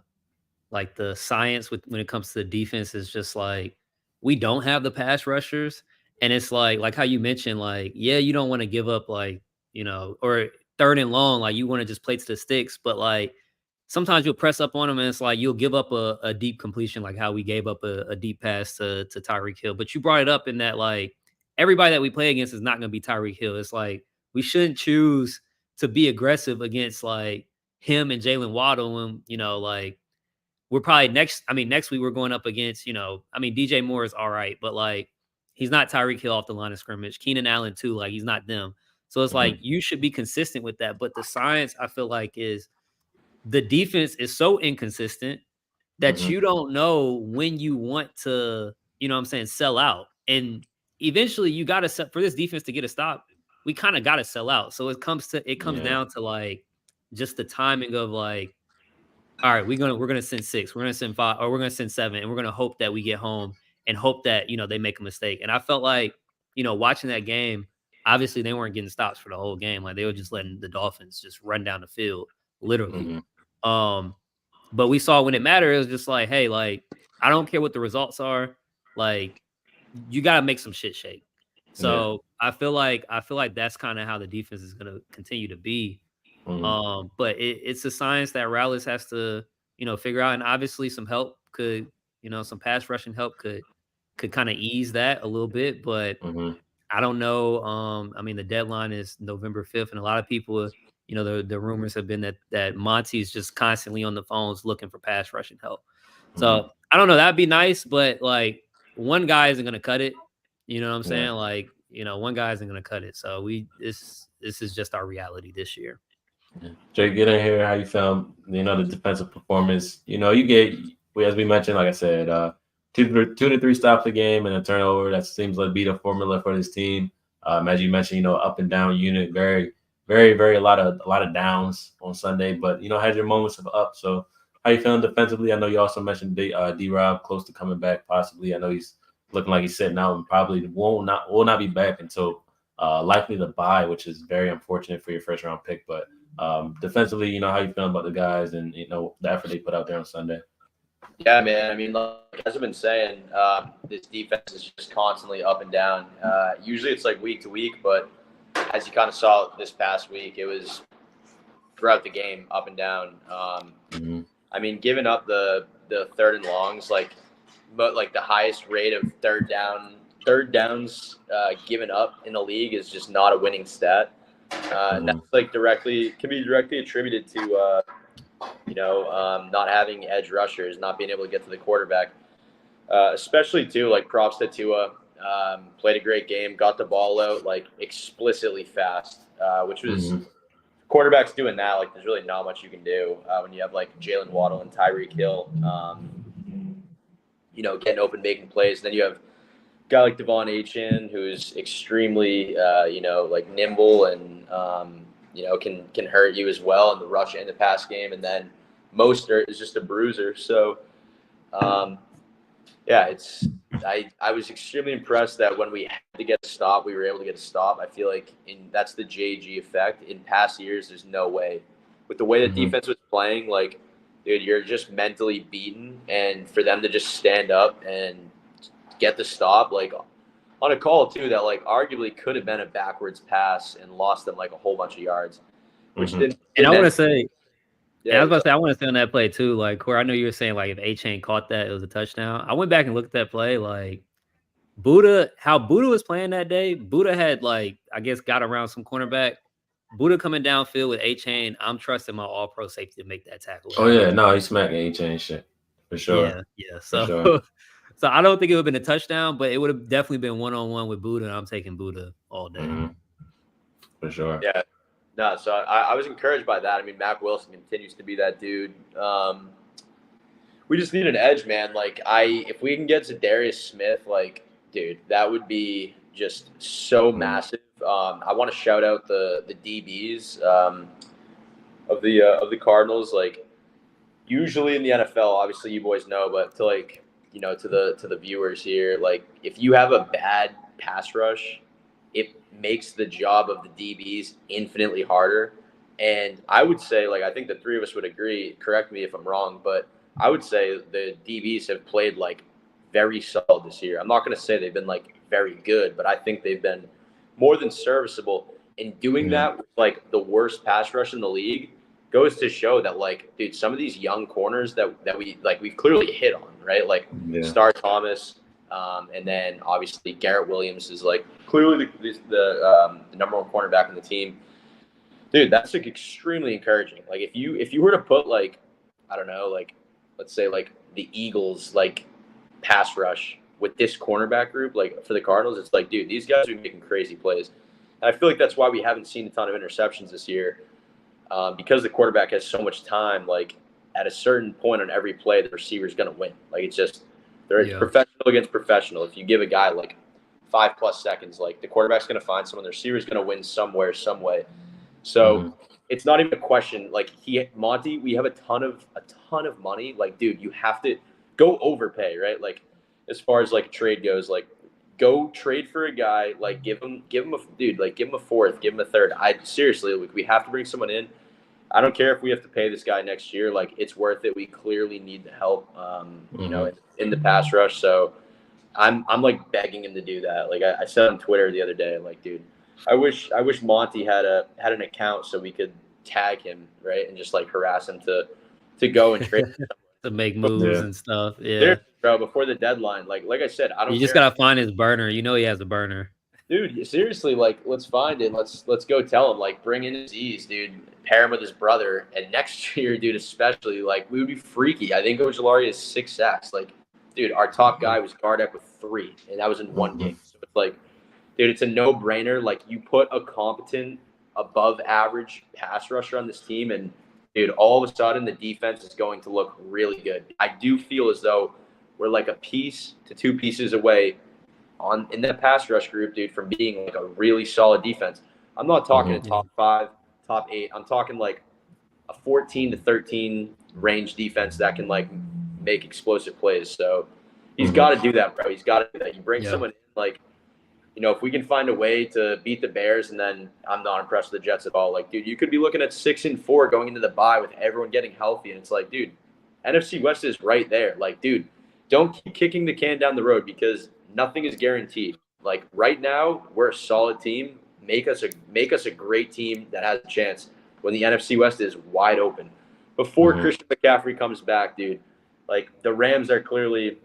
science when it comes to the defense is just like we don't have the pass rushers, and it's like how you mentioned, like you don't want to give up or third and long, like you want to just play to the sticks, but like sometimes you'll press up on them and it's like you'll give up a deep completion, like how we gave up a deep pass to Tyreek Hill. But you brought it up in that like everybody that we play against is not going to be Tyreek Hill. It's like we shouldn't choose to be aggressive against like him and Jalen Waddle. And like we're probably next week we're going up against DJ Moore is all right, but like he's not Tyreek Hill off the line of scrimmage. Keenan Allen too, like he's not them. So it's like you should be consistent with that. But the science I feel like is the defense is so inconsistent that you don't know when you want to, sell out. And eventually you got to for this defense to get a stop, we kind of got to sell out. So it comes down to like just the timing of like, all right, we're going to send 6, we're going to send 5, or we're going to send 7, and we're going to hope that we get home and hope that, they make a mistake. And I felt like, watching that game, obviously they weren't getting stops for the whole game. Like they were just letting the Dolphins just run down the field, literally. But we saw when it mattered, it was just like, hey, like, I don't care what the results are. Like, you got to make some shit shake. So I feel like that's kind of how the defense is going to continue to be. But it's a science that Rallis has to, figure out. And obviously some help could, some pass rushing help could kind of ease that a little bit. But I don't know. The deadline is November 5th. And a lot of people, the rumors have been that Monty's just constantly on the phones looking for pass rushing help. So I don't know. That'd be nice. But like one guy isn't going to cut it. You know what I'm saying? Like, one guy isn't going to cut it. So this is just our reality this year. Jay, get in here. How you found, the defensive performance? You get, as we mentioned, like I said, 2 to 3 stops a game and a turnover. That seems to be the formula for this team. As you mentioned, up and down unit, very, very, very a lot of downs on Sunday, but had your moments of up. So how you feeling defensively? I know you also mentioned D-Rob close to coming back possibly. I know he's looking like he's sitting out and probably will not be back until likely the bye, which is very unfortunate for your first round pick. But defensively, how you feeling about the guys and the effort they put out there on Sunday? Yeah, man. I mean, like, as I've been saying, this defense is just constantly up and down. Usually it's like week to week, but as you kind of saw this past week, it was throughout the game, up and down. Mm-hmm. I mean, giving up the third and longs, but like the highest rate of third downs given up in the league is just not a winning stat. And that's like can be directly attributed to not having edge rushers, not being able to get to the quarterback. Especially too, like props to Tua. Played a great game, got the ball out like explicitly fast, which was quarterbacks doing that. Like there's really not much you can do when you have like Jalen Waddle and Tyreek Hill, getting open, making plays. And then you have a guy like Devon Achane, who's extremely, like nimble and can hurt you as well in the rush and the pass game. And then Mostert is just a bruiser. So, I was extremely impressed that when we had to get a stop, we were able to get a stop. I feel like that's the JG effect. In past years, there's no way. With the way the defense was playing, like, dude, you're just mentally beaten. And for them to just stand up and get the stop, like, on a call, too, that, like, arguably could have been a backwards pass and lost them, like, a whole bunch of yards. Which didn't and I want to say, yeah, I was about to say, I want to say on that play too. Like, Corey, I know you were saying like if Achane caught that, it was a touchdown. I went back and looked at that play. Like how Buddha was playing that day. Buddha had like, I guess, got around some cornerback. Buddha coming downfield with Achane. I'm trusting my All-Pro safety to make that tackle. Oh yeah, no, he's smacking A-Chain shit for sure. Yeah. For So, sure. so I don't think it would have been a touchdown, but it would have definitely been 1-on-1 with Buddha. And I'm taking Buddha all day. For sure. Yeah. No, so I was encouraged by that. I mean, Mac Wilson continues to be that dude. We just need an edge, man. Like, if we can get to Darius Smith, like, dude, that would be just so massive. I want to shout out the DBs of the Cardinals. Like, usually in the NFL, obviously you boys know, but to the viewers here, like, if you have a bad pass rush, it makes the job of the DBs infinitely harder. And I would say, like, I think the three of us would agree, correct me if I'm wrong, but I would say the DBs have played, like, very solid this year. I'm not going to say they've been, like, very good, but I think they've been more than serviceable. And doing that with, like, the worst pass rush in the league goes to show that, like, dude, some of these young corners that we've clearly hit on, right? Like, Star Thomas, and then obviously Garrett Williams is like clearly the number one cornerback on the team. Dude, that's like extremely encouraging. Like if you were to put like, I don't know, like let's say like the Eagles like pass rush with this cornerback group, like for the Cardinals, it's like, dude, these guys are making crazy plays. And I feel like that's why we haven't seen a ton of interceptions this year, because the quarterback has so much time. Like at a certain point on every play, the receiver's going to win. Like it's just they're professional against professional. If you give a guy like 5+ seconds, like the quarterback's going to find someone, the receiver's going to win somewhere, some way. So it's not even a question. Like Monty, we have a ton of money. Like, dude, you have to go overpay, right? Like as far as like trade goes, like go trade for a guy, like give him a fourth, give him a third. Seriously, like, we have to bring someone in. I don't care if we have to pay this guy next year. Like it's worth it. We clearly need the help, in the pass rush. So I'm like begging him to do that. Like I said on Twitter the other day, like, dude, I wish Monty had an account so we could tag him, right, and just like harass him to go and trade to make moves and stuff. Yeah, there, bro, before the deadline. Like I said, I don't. You just gotta find his burner. You know he has a burner. Dude, seriously, like let's find it. Let's go tell him, like, bring in Aziz, dude. Pair him with his brother, and next year, dude, especially, like, we would be freaky. I think Ojulari has 6 sacks. Like, dude, our top guy was guard up with 3, and that was in one game. So it's like, dude, it's a no-brainer. Like, you put a competent, above-average pass rusher on this team, and, dude, all of a sudden the defense is going to look really good. I do feel as though we're like a piece to 2 pieces away in that pass rush group, dude, from being like a really solid defense. I'm not talking a top 5, top 8. I'm talking like a 14 to 13 range defense that can like make explosive plays. So he's got to do that, bro. He's got to do that. You bring someone in, like, if we can find a way to beat the Bears, and then I'm not impressed with the Jets at all. Like, dude, you could be looking at 6-4 going into the bye with everyone getting healthy, and it's like, dude, NFC West is right there. Like, dude, don't keep kicking the can down the road because nothing is guaranteed. Like right now, we're a solid team. Make us a great team that has a chance when the NFC West is wide open. Before Christian McCaffrey comes back, dude, like the Rams are clearly,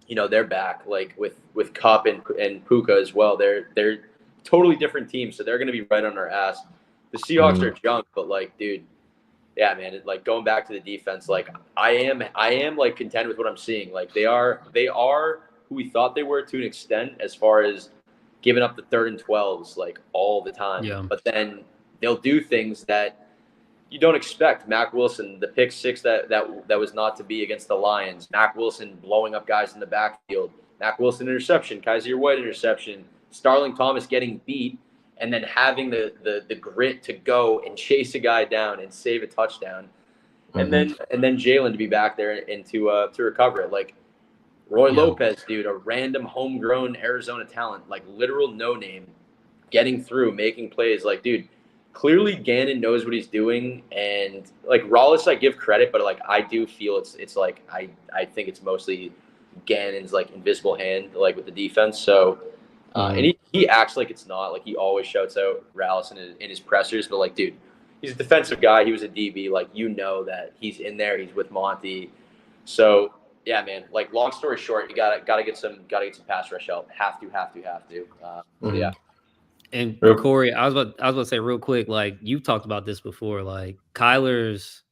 they're back. Like with Cup and Puka as well. They're totally different teams, so they're gonna be right on our ass. The Seahawks are junk, but like, dude, yeah, man. Like going back to the defense, like I am like content with what I'm seeing. Like they are who we thought they were to an extent as far as giving up the 3rd and 12s like all the time. Yeah. But then they'll do things that you don't expect. Mac Wilson, the pick 6 that was not to be against the Lions. Mac Wilson blowing up guys in the backfield. Mac Wilson interception. Kaiser White interception. Starling Thomas getting beat. And then having the grit to go and chase a guy down and save a touchdown, and then Jalen to be back there and to recover it. Like Roy Lopez, dude, a random homegrown Arizona talent, like literal no name, getting through, making plays. Like, dude, clearly Gannon knows what he's doing, and like Rollis, I give credit, but like I do feel it's like I think it's mostly Gannon's like invisible hand, like with the defense. So. And he acts like it's not. Like he always shouts out Rallis in his pressers, but like, dude, he's a defensive guy. He was a DB. Like, that he's in there. He's with Monty. So yeah, man. Like, long story short, you gotta get some pass rush help. Have to. Yeah. And Corey, I was about to say real quick. Like you've talked about this before. Like Kyler's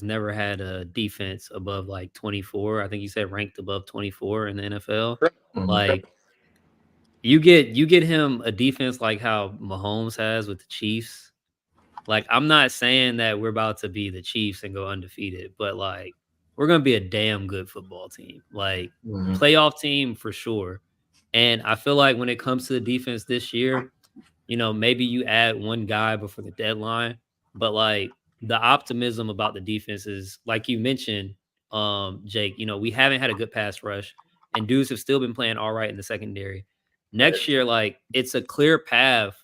never had a defense above like 24. I think you said ranked above 24 in the NFL. Like. You get him a defense like how Mahomes has with the Chiefs. Like, I'm not saying that we're about to be the Chiefs and go undefeated, but like we're gonna be a damn good football team. Like playoff team for sure. And I feel like when it comes to the defense this year, maybe you add one guy before the deadline, but like the optimism about the defense is like you mentioned, Jake, we haven't had a good pass rush and dudes have still been playing all right in the secondary. Next year, like it's a clear path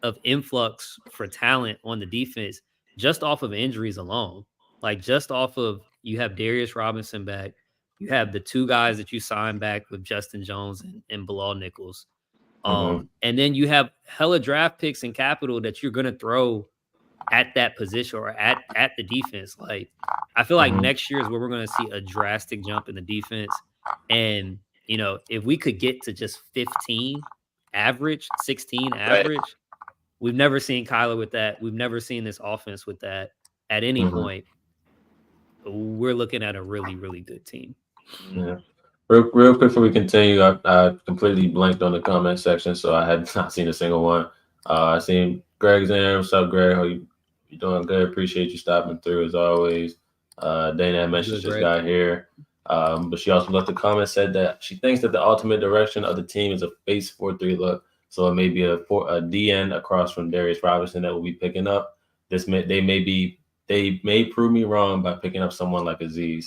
of influx for talent on the defense just off of injuries alone. Like just off of you have Darius Robinson back, you have the 2 guys that you signed back with Justin Jones and Bilal Nichols. And then you have hella draft picks and capital that you're gonna throw at that position or at the defense. Like I feel like next year is where we're gonna see a drastic jump in the defense. And if we could get to just 15 average, 16 average, we've never seen Kyler with that. We've never seen this offense with that at any point. We're looking at a really, really good team. Yeah. Real quick before we continue, I completely blanked on the comment section, so I had not seen a single one. I seen Greg's in. What's up, Greg? How you doing? Good. Appreciate you stopping through as always. Dana mentioned just got here. But she also left a comment, said that she thinks that the ultimate direction of the team is a face 4-3 look. So it may be a DN across from Darius Robinson that will be picking up. They may prove me wrong by picking up someone like Aziz.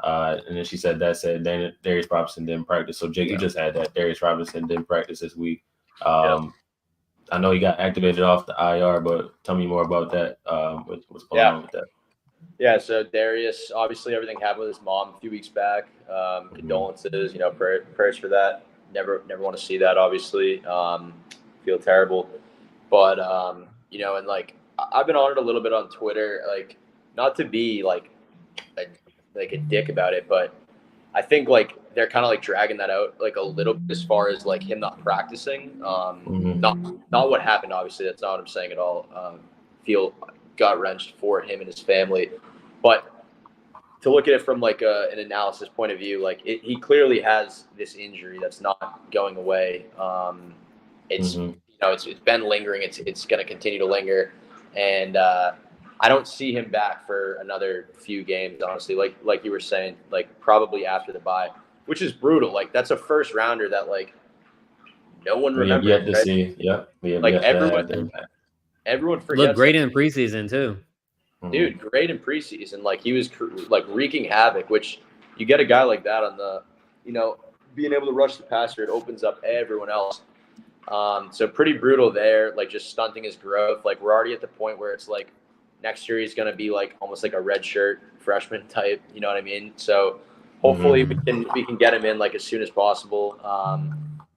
And then she said Darius Robinson didn't practice. So Jake, you just had that Darius Robinson didn't practice this week. I know he got activated off the IR, but tell me more about that. What's going on with that? Yeah, so Darius, obviously everything happened with his mom a few weeks back. Condolences, prayers for that. Never want to see that, obviously. Feel terrible. But, and like I've been on it a little bit on Twitter, like not to be like a dick about it, but I think like they're kind of like dragging that out like a little bit as far as like him not practicing. Not what happened, obviously. That's not what I'm saying at all. Feel gut-wrenched for him and his family. But to look at it from like an analysis point of view, like he clearly has this injury that's not going away. It's it's been lingering. It's going to continue to linger, and I don't see him back for another few games. Honestly, like you were saying, like probably after the bye, which is brutal. Like that's a first rounder that like no one remembers. Yet to see, like everyone forgets. Looked great in preseason too. Dude, great in preseason. Like he was like wreaking havoc, which you get a guy like that on the, being able to rush the passer, it opens up everyone else. So pretty brutal there, like just stunting his growth. Like we're already at the point where it's like Next year he's going to be like almost like a red shirt freshman type. You know what I mean? So hopefully we can get him in like as soon as possible.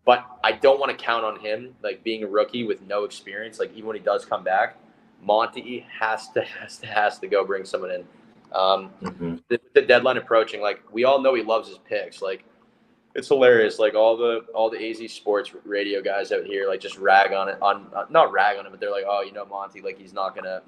But I don't want to count on him like being a rookie with no experience. Like even when he does come back, Monty has to go bring someone in. The deadline approaching, like we all know he loves his picks. Like it's hilarious. Like all the AZ Sports radio guys out here, like just rag on it. Not rag on him, but they're like, oh, you know, Monty, like he's not gonna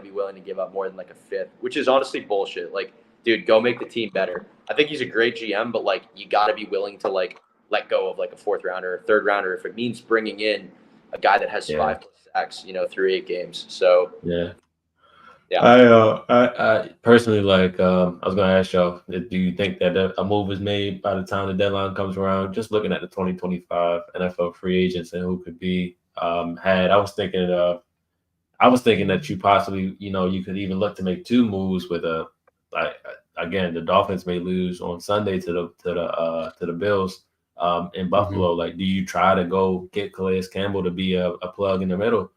be willing to give up more than like a fifth, which is honestly bullshit. Like, dude, go make the team better. I think he's a great GM, but like you got to be willing to like let go of like a fourth rounder or third rounder if it means bringing in a guy that has 5+ sacks, you know, through 8 games. So yeah. Yeah. I personally like. I was going to ask y'all, do you think that a move is made by the time the deadline comes around? Just looking at the 2025 NFL free agents and who could be had. I was thinking that you possibly, you know, you could even look to make 2 moves with again, the Dolphins may lose on Sunday to the Bills in Buffalo. Like, do you try to go get Calais Campbell to be a plug in the middle?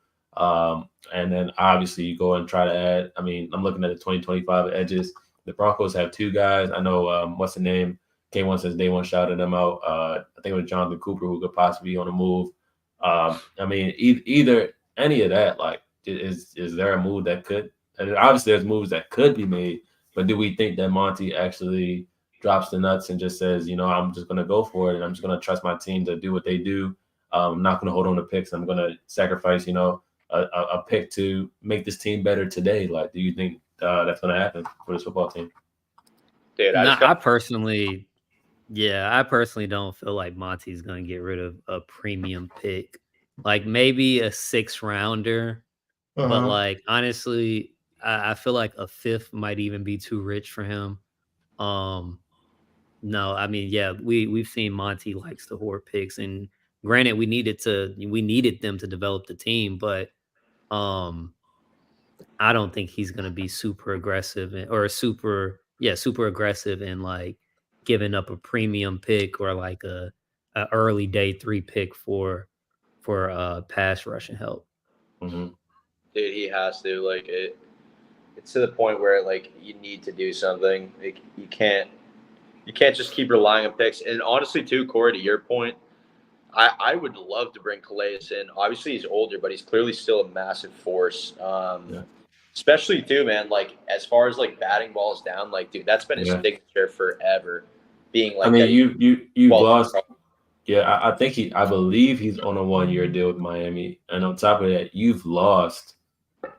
And then obviously you go and try to add. I mean, I'm looking at the 2025 edges. The Broncos have 2 guys. I know what's the name? K1 says day one shouted them out. I think it was Jonathan Cooper who could possibly be on the move. I mean, either any of that. Like, is there a move that could? And obviously, there's moves that could be made. But do we think that Monty actually drops the nuts and just says, you know, I'm just going to go for it and I'm just going to trust my team to do what they do. I'm not going to hold on to picks. I'm going to sacrifice, you know, a pick to make this team better today. Like, do you think that's going to happen for this football team? Dude, I personally don't feel like Monty's going to get rid of a premium pick. Like maybe a 6th rounder, but like honestly, I feel like a 5th might even be too rich for him. No, I mean, yeah, we've seen Monty likes to hoard picks, and granted, we needed them to develop the team, but I don't think he's going to be super aggressive super aggressive and like giving up a premium pick or like a early day 3 pick for pass rushing help. Dude, he has to. Like it's to the point where like you need to do something. Like you can't just keep relying on picks. And honestly, too, Corey, to your point, I would love to bring Calais in. Obviously, he's older, but he's clearly still a massive force. Especially too, man. Like as far as like batting balls down, like dude, that's been his signature forever. Being like, I mean, you lost. Yeah, I believe he's on a 1-year deal with Miami, and on top of that, you've lost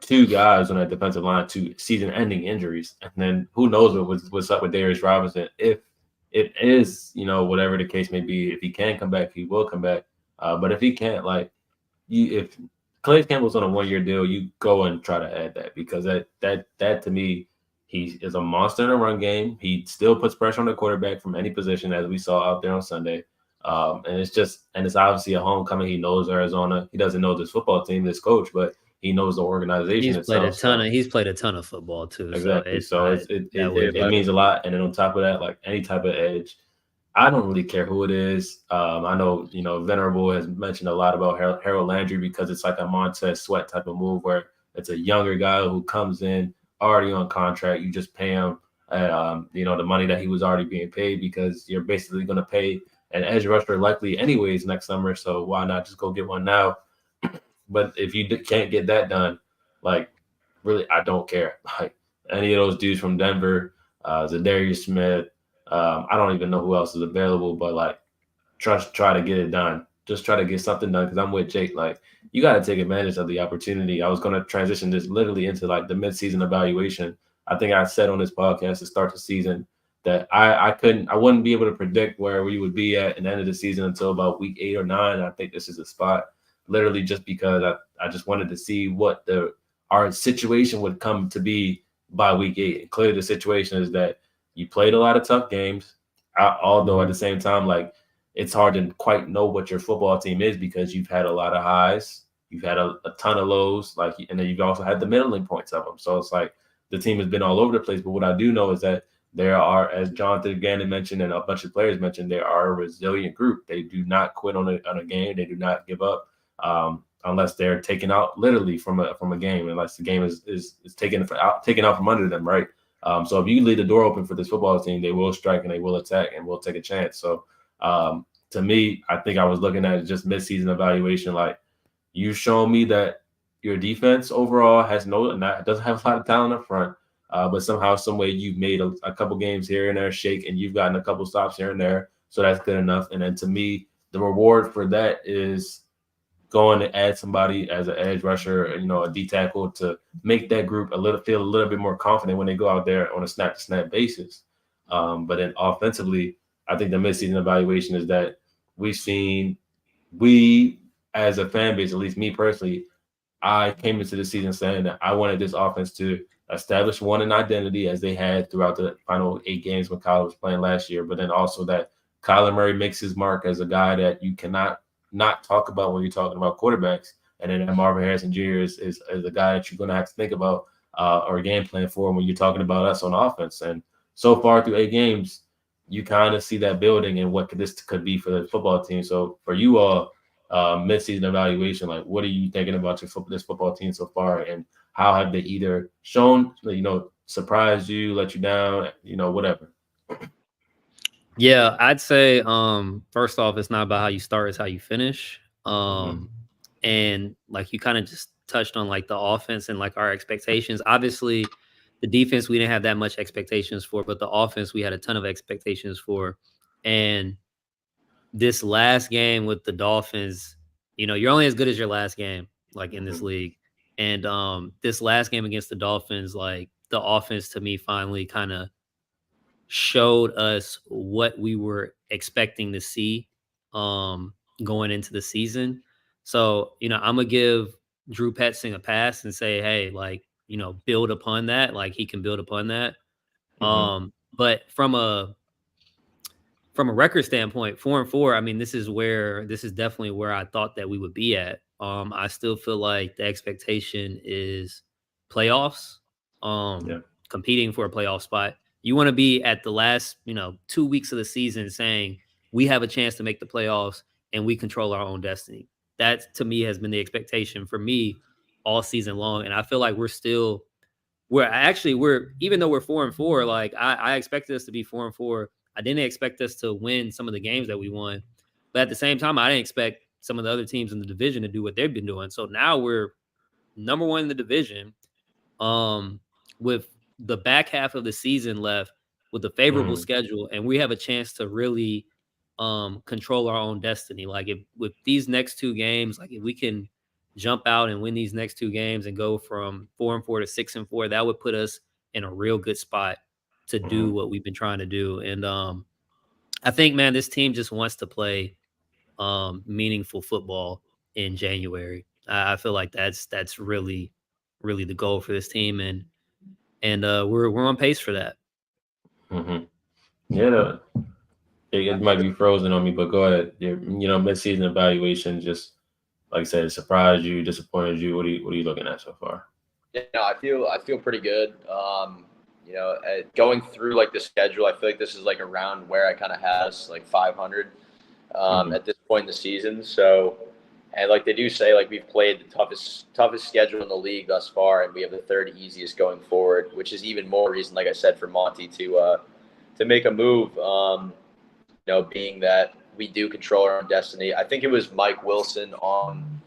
2 guys on that defensive line to season-ending injuries, and then who knows what's up with Darius Robinson if it is, you know, whatever the case may be. If he can come back, he will come back. But if he can't, like, if Calais Campbell's on a 1-year deal, you go and try to add that because that to me, he is a monster in a run game. He still puts pressure on the quarterback from any position, as we saw out there on Sunday. And it's obviously a homecoming. He knows Arizona. He doesn't know this football team, this coach, but he knows the organization. He's played a ton of football too. Exactly. So it means a lot. And then on top of that, like any type of edge, I don't really care who it is. I know, you know, Venerable has mentioned a lot about Harold Landry because it's like a Montez Sweat type of move where it's a younger guy who comes in already on contract. You just pay him, you know, the money that he was already being paid because you're basically going to pay an edge rusher likely anyways next summer. So why not just go get one now? But if you can't get that done, like really, I don't care. Like any of those dudes from Denver, Zadarius Smith, I don't even know who else is available, but like try to get it done. Just try to get something done because I'm with Jake. Like you got to take advantage of the opportunity. I was going to transition this literally into like the midseason evaluation. I think I said on this podcast to start the season that I wouldn't be able to predict where we would be at the end of the season until about week 8 or 9. I think this is a spot literally just because I just wanted to see what our situation would come to be by week 8. And clearly the situation is that you played a lot of tough games, although at the same time, like it's hard to quite know what your football team is because you've had a lot of highs, you've had a ton of lows, like, and then you've also had the middling points of them. So it's like the team has been all over the place. But what I do know is that there are, as Jonathan Gannon mentioned and a bunch of players mentioned, there are a resilient group. They do not quit on a game. They do not give up. unless they're taken out literally from a game, unless the game is taken out from under them, right? So if you leave the door open for this football team, they will strike and they will attack and will take a chance. So to me, I think I was looking at just midseason evaluation. Like, you've shown me that your defense overall doesn't have a lot of talent up front, but somehow, some way, you've made a couple games here and there shake, and you've gotten a couple stops here and there. So that's good enough. And then to me, the reward for that is going to add somebody as an edge rusher, a D tackle, to make that group feel a little bit more confident when they go out there on a snap to snap basis. But then offensively, I think the midseason evaluation is that we as a fan base, at least me personally, I came into the season saying that I wanted this offense to establish an identity as they had throughout the final 8 games when Kyler was playing last year, but then also that Kyler Murray makes his mark as a guy that you cannot not talk about when you're talking about quarterbacks. And then Marvin Harrison Jr. is a guy that you're going to have to think about or game plan for when you're talking about us on offense. And so far through 8 games, you kind of see that building and what this could be for the football team. So for you all, midseason evaluation, like, what are you thinking about this football team so far, and how have they either shown, surprised you, let you down, whatever? Yeah, I'd say first off, it's not about how you start, it's how you finish. And like you kind of just touched on like the offense and like our expectations. Obviously, the defense we didn't have that much expectations for, but the offense we had a ton of expectations for. And this last game with the Dolphins, you're only as good as your last game, like in this league. And this last game against the Dolphins, like the offense to me finally kind of showed us what we were expecting to see going into the season. So, I'm gonna give Drew Petzing a pass and say, hey, like, build upon that. Like, he can build upon that. But from a record standpoint, 4-4, I mean, this is definitely where I thought that we would be at. I still feel like the expectation is playoffs, competing for a playoff spot. You want to be at the last, 2 weeks of the season saying we have a chance to make the playoffs and we control our own destiny. That to me has been the expectation for me all season long. And I feel like we're even though we're 4-4, like I expected us to be 4-4. I didn't expect us to win some of the games that we won, but at the same time, I didn't expect some of the other teams in the division to do what they've been doing. So now we're number 1 in the division, with the back half of the season left, with a favorable schedule, and we have a chance to really control our own destiny. Like, if with these next 2 games, like if we can jump out and win these next 2 games and go from 4-4 to 6-4, that would put us in a real good spot to do what we've been trying to do. And I think, man, this team just wants to play meaningful football in January. I feel like that's really, really the goal for this team, and we're on pace for that. Yeah, it might be frozen on me, but go ahead. Midseason evaluation, just like I said, it surprised you, disappointed you. What are you looking at so far? Yeah, I feel pretty good. Going through like the schedule, I feel like this is like around where I kind of had us, like 500 at this point in the season. So, and like they do say, like we've played the toughest schedule in the league thus far, and we have the 3rd easiest going forward, which is even more reason, like I said, for Monty to make a move. Being that we do control our own destiny. I think it was Mike Wilson on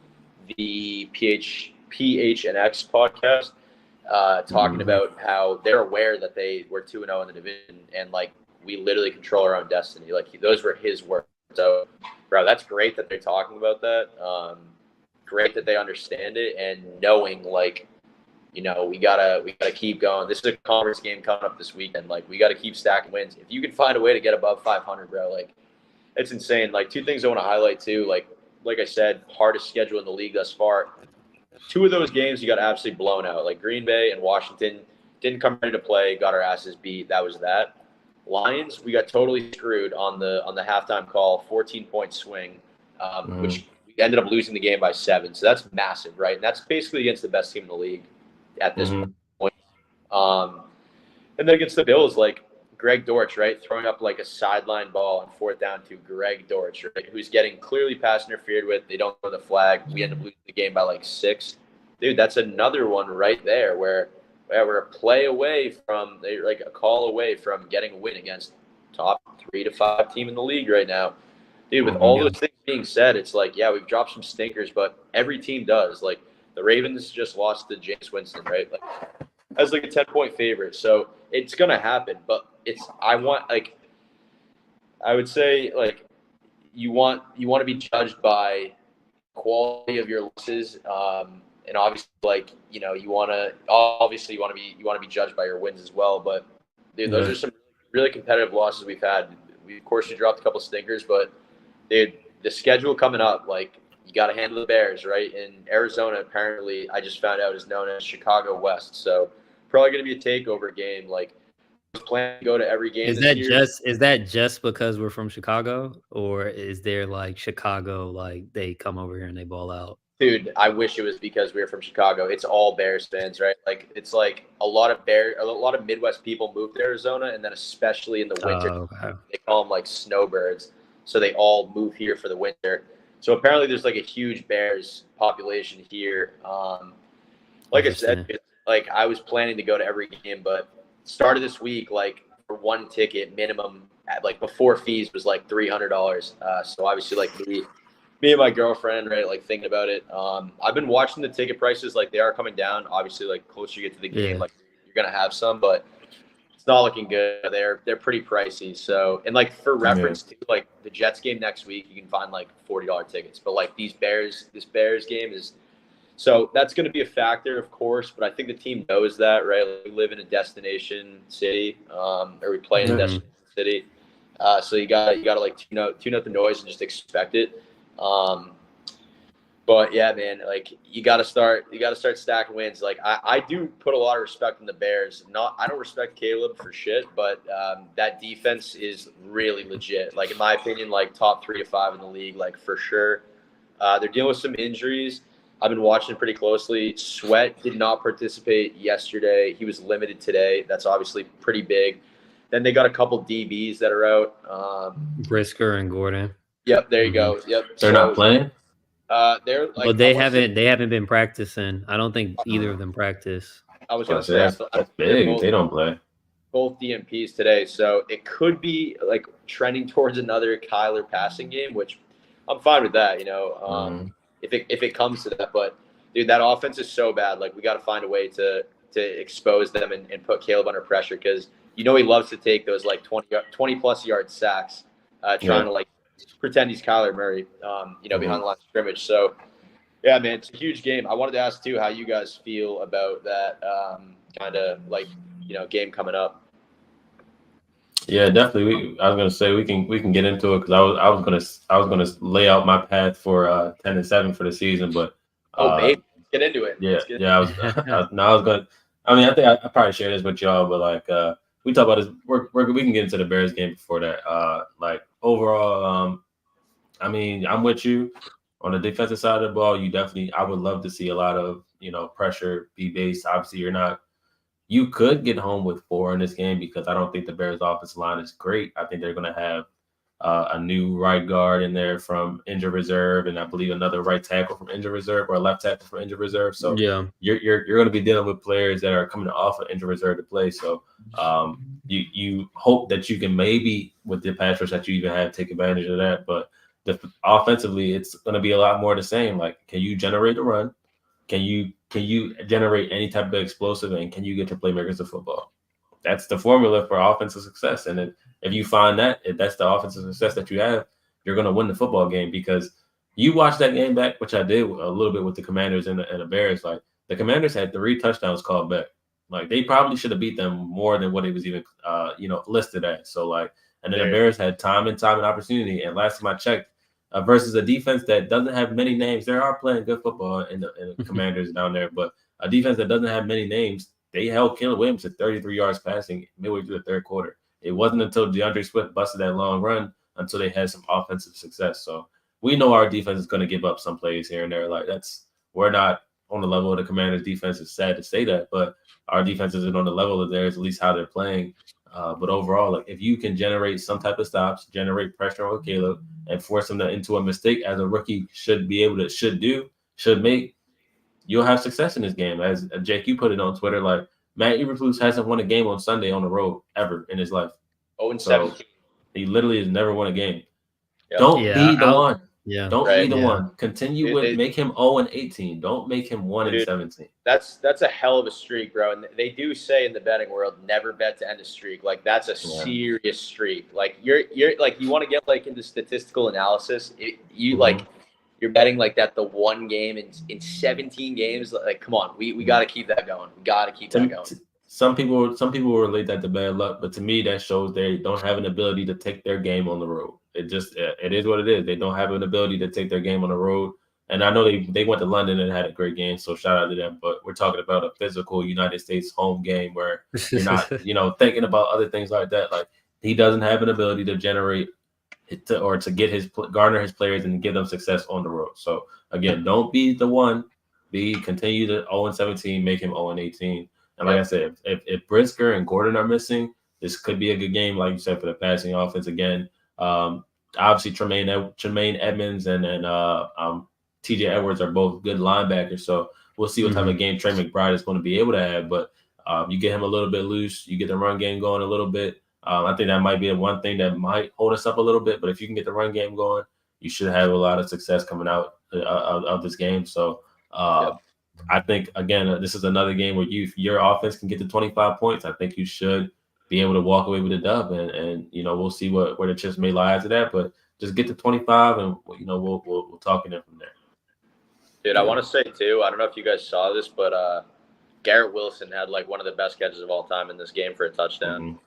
the PHNX podcast talking about how they're aware that they were 2-0 in the division, and like we literally control our own destiny. Like those were his words. So, bro, that's great that they're talking about that. Great that they understand it, and knowing like, we gotta keep going. This is a conference game coming up this weekend. Like we gotta keep stacking wins. If you can find a way to get above 500, bro, like it's insane. Like 2 things I want to highlight too. Like I said, hardest schedule in the league thus far. 2 of those games you got absolutely blown out. Like Green Bay and Washington didn't come ready to play, got our asses beat. That was that. Lions, we got totally screwed on the halftime call, 14-point swing, which we ended up losing the game by 7. So that's massive, right? And that's basically against the best team in the league at this point. And then against the Bills, like Greg Dortch, right, throwing up like a sideline ball on 4th down to Greg Dortch, right, who's getting clearly pass interfered with. They don't throw the flag. We end up losing the game by like 6. Dude, that's another one right there where we're a play away from, like a call away from getting a win against top 3 to 5 team in the league right now. Dude, with all those things being said, it's like, yeah, we've dropped some stinkers, but every team does. Like the Ravens just lost to Jameis Winston, right? Like as like a 10-point favorite. So it's gonna happen. But I would say like you want to be judged by quality of your losses. And obviously, like, you know, you want to be judged by your wins as well. But dude, those are some really competitive losses we've had. Of course, we dropped a couple stinkers, but dude, the schedule coming up, like, you got to handle the Bears, right? And Arizona, apparently, I just found out, is known as Chicago West. So probably going to be a takeover game. Like, I was planning to go to every game this year. Is that just because we're from Chicago, or is there like Chicago, like they come over here and they ball out? Dude, I wish it was because we were from Chicago. It's all Bears fans, right? Like, it's like a lot of Midwest people move to Arizona, and then especially in the winter, they call them like snowbirds. So they all move here for the winter. So apparently there's like a huge Bears population here. Like I said, like I was planning to go to every game, but start of this week, like for one ticket minimum, at like before fees was like $300. So obviously, like me and my girlfriend, right, like thinking about it. I've been watching the ticket prices, like they are coming down. Obviously, like closer you get to the game, like you're gonna have some, but it's not looking good. They're pretty pricey. So, and like for reference, too, like the Jets game next week, you can find like $40 tickets. But like this Bears game is, so that's going to be a factor, of course. But I think the team knows that, right? Like, we live in a destination city, or we play in a destination city. So you gotta like tune out the noise and just expect it. But yeah, man, like you gotta start stacking wins. Like I do put a lot of respect in the Bears. I don't respect Caleb for shit, but that defense is really legit. Like in my opinion, like top 3 to 5 in the league, like for sure. They're dealing with some injuries. I've been watching pretty closely. Sweat did not participate yesterday. He was limited today. That's obviously pretty big. Then they got a couple DBs that are out. Brisker and Gordon. Yep, there you go. Yep. They're not playing? They're like, well, they haven't been practicing. I don't think either of them practice. I was gonna say that's big. They don't play. Both DMPs today, so it could be like trending towards another Kyler passing game, which I'm fine with that. You know, if it comes to that, but dude, that offense is so bad. Like we got to find a way to expose them and put Caleb under pressure, because you know he loves to take those like 20 plus yard sacks, trying to like pretend he's Kyler Murray, you know, behind the line of scrimmage. So, yeah, man, it's a huge game. I wanted to ask, too, how you guys feel about that kind of, like, you know, game coming up. Yeah, definitely. I was gonna say we can get into it, because I was gonna lay out my path for 10-7 for the season, but baby, get into it. I was gonna. I mean, I think I probably share this with y'all, but like we talk about this. We can get into the Bears game before that. Like overall, I mean, I'm with you on the defensive side of the ball. I would love to see a lot of, you know, pressure be based. Obviously, you could get home with 4 in this game, because I don't think the Bears offensive line is great. I think they're going to have a new right guard in there from injured reserve, and I believe another right tackle from injured reserve, or a left tackle from injured reserve. So yeah, you're going to be dealing with players that are coming off of injured reserve to play. So you hope that you can, maybe with the pass rush that you even have, take advantage of that. But offensively, it's going to be a lot more the same. Like, can you generate a run? Can you generate any type of explosive, and can you get your playmakers to football? That's the formula for offensive success. And if you find that, if that's the offensive success that you have, you're going to win the football game. Because you watch that game back, which I did a little bit with the Commanders and the Bears. Like, the Commanders had 3 touchdowns called back. Like, they probably should have beat them more than what it was even, listed at. So, like, and then the Bears had time and opportunity. And last time I checked, versus a defense that doesn't have many names, they are playing good football in the Commanders down there. But a defense that doesn't have many names, they held Caleb Williams to 33 yards passing midway through the third quarter. It wasn't until DeAndre Swift busted that long run until they had some offensive success. So we know our defense is going to give up some plays here and there. Like, we're not on the level of the Commanders' defense. It's sad to say that, but our defense isn't on the level of theirs, at least how they're playing. But overall, like if you can generate some type of stops, generate pressure on Caleb, and force him into a mistake as a rookie should make, you'll have success in this game. As Jake, you put it on Twitter, like Matt Eberflus hasn't won a game on Sunday on the road ever in his life. 0-17. So he literally has never won a game. Yep. Don't be the one. Yeah. Don't Right. be the one. Continue with make him 0-18. Don't make him 1-17. That's a hell of a streak, bro. And they do say in the betting world, never bet to end a streak. Like that's a serious streak. Like you're like you want to get like into statistical analysis. Like you're betting like that the one game in 17 games. Like come on, we got to keep that going. We got to keep that going. Some people will relate that to bad luck, but to me that shows they don't have an ability to take their game on the road. It is what it is. They don't have an ability to take their game on the road. And I know they went to London and had a great game, so shout out to them. But we're talking about a physical United States home game where you're not, thinking about other things like that. Like he doesn't have an ability to generate to get garner his players and give them success on the road. So again, don't be the one. Continue to 0-17, make him 0-18. And like I said, if Brisker and Gordon are missing, this could be a good game, like you said, for the passing offense again. Obviously, Tremaine Edmonds and TJ Edwards are both good linebackers, so we'll see what type of game Trey McBride is going to be able to have. But you get him a little bit loose, you get the run game going a little bit. I think that might be the one thing that might hold us up a little bit. But if you can get the run game going, you should have a lot of success coming out of this game. So I think, again, this is another game where your offense can get to 25 points. I think you should be able to walk away with a dub, and we'll see where the chips may lie after that. But just get to 25, and we'll talk in it from there. Dude, I want to say too, I don't know if you guys saw this, but Garrett Wilson had like one of the best catches of all time in this game for a touchdown.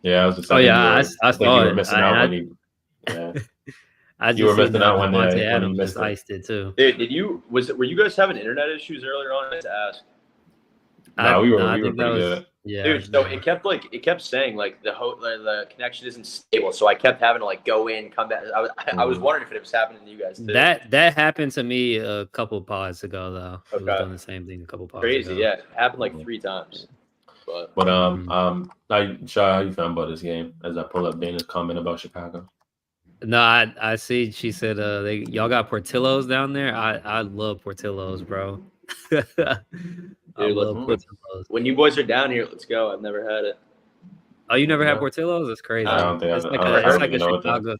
Yeah, I was just. I saw you it. were missing out when he. Yeah. You were missing out when Devontae he Adams missed just iced it too. Dude, were you guys having internet issues earlier on? I had to ask. No, we were pretty good. Yeah, dude. So it kept saying like the connection isn't stable. So I kept having to like go in, come back. I was wondering if it was happening to you guys too. That happened to me a couple pods ago though. Okay. I was doing the same thing a couple pods Crazy, ago. yeah. It happened like 3 times. But Shaw, how you found about this game? As I pull up Dana's comment about Chicago. No, I see. She said, y'all got Portillo's down there. I love Portillo's, bro. I love Portillo's. When you boys are down here, let's go. I've never had it. Oh, you never had Portillo's? That's crazy. I don't think it's like a Chicago.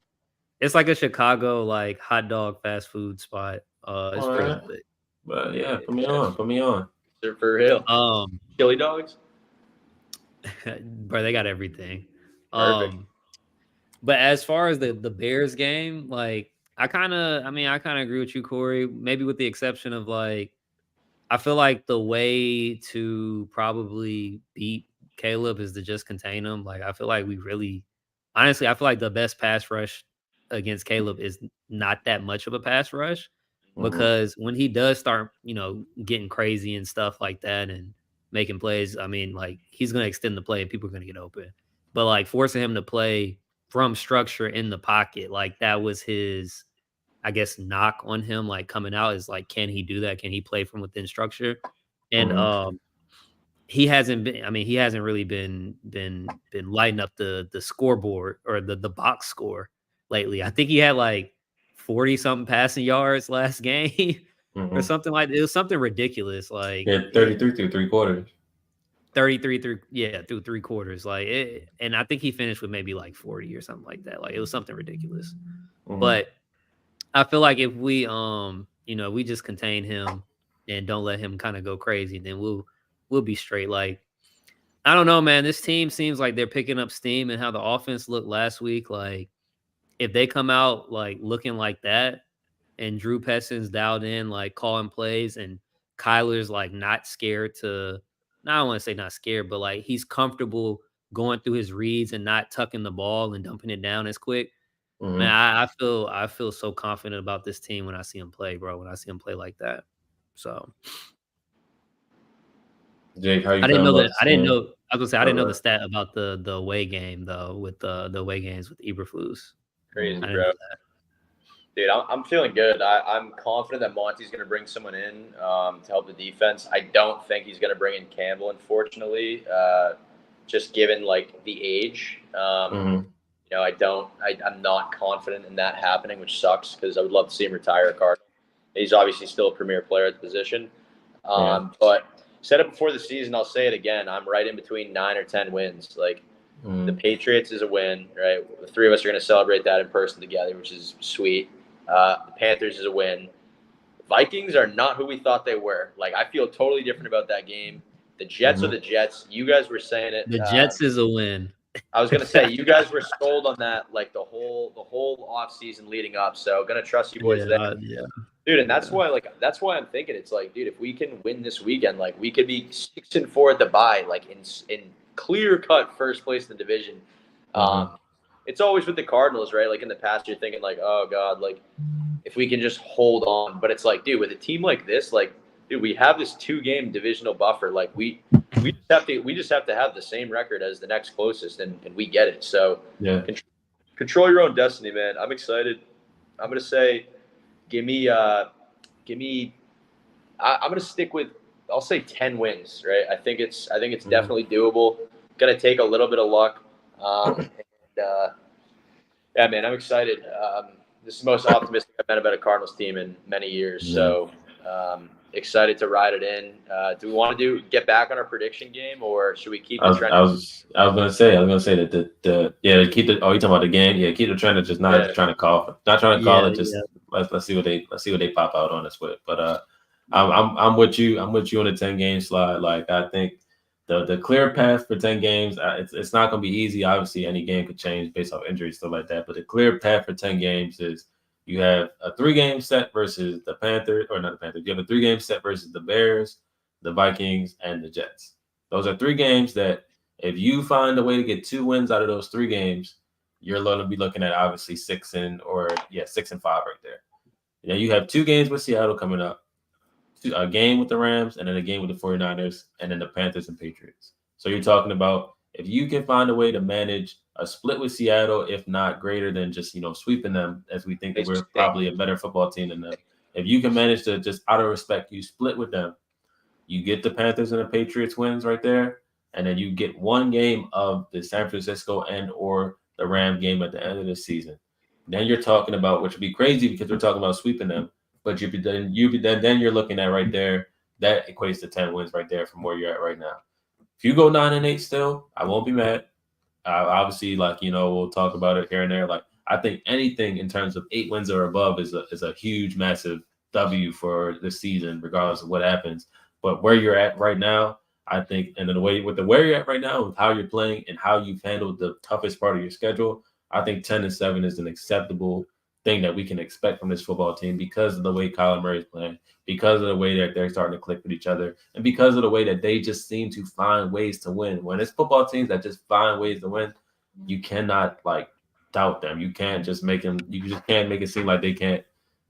It's like a Chicago like hot dog fast food spot. It's pretty good. But yeah, put me on. They're for real. Chili dogs. Bro, they got everything. Perfect. But as far as the Bears game, like I kind of agree with you, Corey. Maybe with the exception of like, I feel like the way to probably beat Caleb is to just contain him. Like I feel like I feel like the best pass rush against Caleb is not that much of a pass rush, because when he does start, getting crazy and stuff like that and making plays, I mean, like he's gonna extend the play and people are gonna get open. But like forcing him to play from structure in the pocket, like that was his, I guess, knock on him, like coming out is like, can he do that? Can he play from within structure? And he hasn't really been lighting up the scoreboard or the box score lately. I think he had like 40 something passing yards last game or something like that. It was something ridiculous. Like 33 through 3 quarters. 33 through 3 quarters. Like it, and I think he finished with maybe like 40 or something like that. Like it was something ridiculous. But I feel like if we we just contain him and don't let him kind of go crazy, then we'll be straight. Like I don't know, man. This team seems like they're picking up steam, and how the offense looked last week. Like if they come out like looking like that, and Drew Pessin's dialed in, like calling plays, and Kyler's like not scared to. I don't want to say not scared, but like he's comfortable going through his reads and not tucking the ball and dumping it down as quick. Man, I feel so confident about this team when I see him play, bro. When I see him play like that, so Jake, how you? I didn't know that. I didn't know. I was gonna say I didn't know the stat about the away game though. With the away games with Eberflus. Crazy, bro. Dude, I'm feeling good. I'm confident that Monty's going to bring someone in to help the defense. I don't think he's going to bring in Campbell, unfortunately. just given like the age. Mm-hmm. You know, I'm not confident in that happening, which sucks because I would love to see him retire a Cardinal. He's obviously still a premier player at the position. But said it before the season, I'll say it again. I'm right in between 9 or 10 wins. Like the Patriots is a win, right? The three of us are going to celebrate that in person together, which is sweet. The Panthers is a win. Vikings are not who we thought they were. Like I feel totally different about that game. The Jets are the Jets. You guys were saying it. The Jets is a win. I was gonna say you guys were sold on that like the whole off season leading up. So gonna trust you boys there, dude. And that's why I'm thinking it's like, dude, if we can win this weekend, like we could be 6-4 at the bye, like in clear cut first place in the division. It's always with the Cardinals, right? Like in the past, you're thinking like, oh god, like if we can just hold on. But it's like, dude, with a team like this, like, dude, we have this 2-game divisional buffer. Like we just have to have the same record as the next closest, and we get it. So yeah, control your own destiny, man. I'm excited. I'm gonna say, I'm gonna stick with, I'll say 10 wins, right? I think it's definitely doable. Gonna take a little bit of luck. Yeah, man, I'm excited. This is the most optimistic I've been about a Cardinals team in many years. So excited to ride it in. Do we want to get back on our prediction game, or should we keep the trend? I was gonna say that to keep the. Oh, you talking about the game? Yeah, keep the trend of just not trying to call it. Just let's see what they pop out on us with. But I'm with you. I'm with you on the 10-game slide. Like I think the clear path for 10 games. It's not gonna be easy. Obviously, any game could change based off injuries, stuff like that. But the clear path for 10 games is. You have a 3-game set versus the Panthers, or not the Panthers. You have a 3-game set versus the Bears, the Vikings, and the Jets. Those are 3 games that if you find a way to get 2 wins out of those 3 games, you're going to be looking at obviously 6-5 right there. Now you have 2 games with Seattle coming up, a game with the Rams, and then a game with the 49ers, and then the Panthers and Patriots. So you're talking about if you can find a way to manage a split with Seattle, if not greater than just, sweeping them, as we think that we're probably a better football team than them. If you can manage to just out of respect, you split with them, you get the Panthers and the Patriots wins right there, and then you get 1 game of the San Francisco and or the Ram game at the end of the season. Then you're talking about, which would be crazy because we're talking about sweeping them, but then you're looking at right there, that equates to 10 wins right there from where you're at right now. If you go 9-8 still, I won't be mad. Obviously, we'll talk about it here and there. Like, I think anything in terms of 8 wins or above is a huge, massive W for this season, regardless of what happens. But where you're at right now, I think, and where you're at right now, with how you're playing and how you've handled the toughest part of your schedule, I think 10-7 is an acceptable thing that we can expect from this football team because of the way Kyler Murray is playing, because of the way that they're starting to click with each other, and because of the way that they just seem to find ways to win. When it's football teams that just find ways to win, you cannot doubt them. You can't just make them. You just can't make it seem like they can't,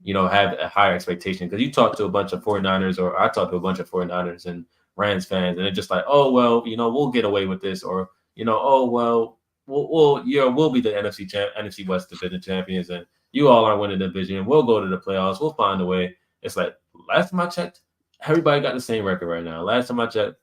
have a higher expectation. Because you talk to a bunch of 49ers, or I talk to a bunch of 49ers and Rams fans, and they're just like, oh well, we'll get away with this, or oh well, we'll be the NFC West division champions, and you all are winning the division. We'll go to the playoffs. We'll find a way. It's like, last time I checked, everybody got the same record right now. Last time I checked,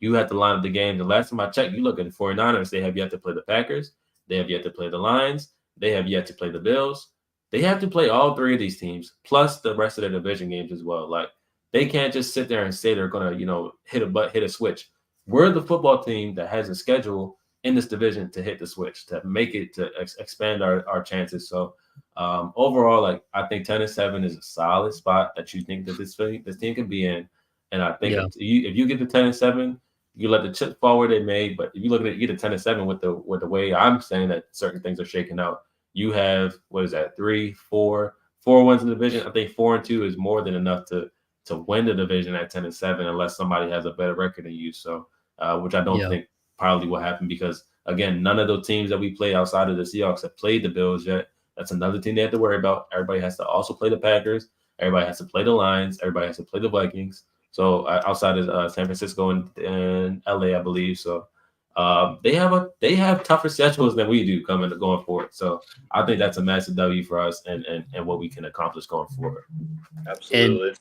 you had to line up the game. The last time I checked, you look at the 49ers, they have yet to play the Packers. They have yet to play the Lions. They have yet to play the Bills. They have to play all 3 of these teams, plus the rest of the division games as well. Like, they can't just sit there and say they're going to, hit a switch. We're the football team that has a schedule in this division to hit the switch, to make it, to expand our chances. So, overall, I think 10-7 is a solid spot that you think that this team can be in, and I think if you get to 10-7, you let the chips fall where they may. But if you look at it, you get to 10-7 with the way I'm saying that certain things are shaking out. You have 4 wins in the division. I think 4-2 is more than enough to win the division at 10-7, unless somebody has a better record than you. So, which I don't think probably will happen because again, none of those teams that we play outside of the Seahawks have played the Bills yet. That's another team they have to worry about. Everybody has to also play the Packers. Everybody has to play the Lions. Everybody has to play the Vikings. So outside of San Francisco and LA, I believe. So they have tougher schedules than we do going forward. So I think that's a massive W for us and what we can accomplish going forward. Absolutely.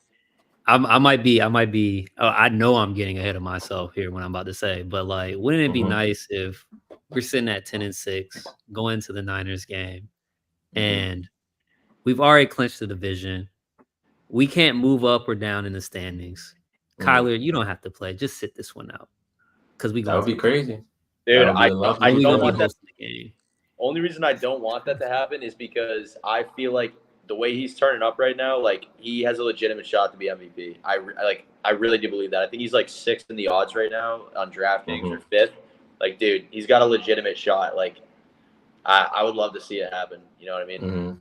I might be. I know I'm getting ahead of myself here when I'm about to say, but like, wouldn't it be nice if we're sitting at 10-6, going to the Niners game, and we've already clinched the division. We can't move up or down in the standings. Kyler, you don't have to play. Just sit this one out because we That going would to be the crazy. Dude, That would be a lot. I we don't gonna be want that. hosting the game. Only reason I don't want that to happen is because I feel like the way he's turning up right now, like he has a legitimate shot to be MVP. I really do believe that. I think he's like sixth in the odds right now on DraftKings or fifth. Like, dude, he's got a legitimate shot. Like, I would love to see it happen. You know what I mean?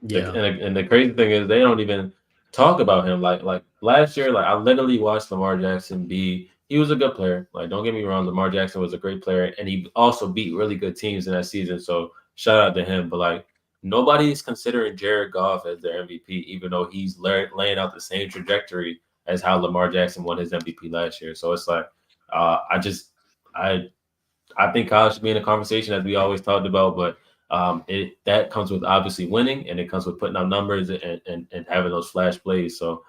Yeah. And the crazy thing is they don't even talk about him. Like last year, like I literally watched Lamar Jackson be. He was a good player. Like, don't get me wrong, Lamar Jackson was a great player, and he also beat really good teams in that season. So shout out to him. But like nobody's considering Jared Goff as their MVP, even though he's laying out the same trajectory as how Lamar Jackson won his MVP last year. So it's like I I think college should be in a conversation as we always talked about, but that comes with obviously winning, and it comes with putting out numbers and having those flash plays. So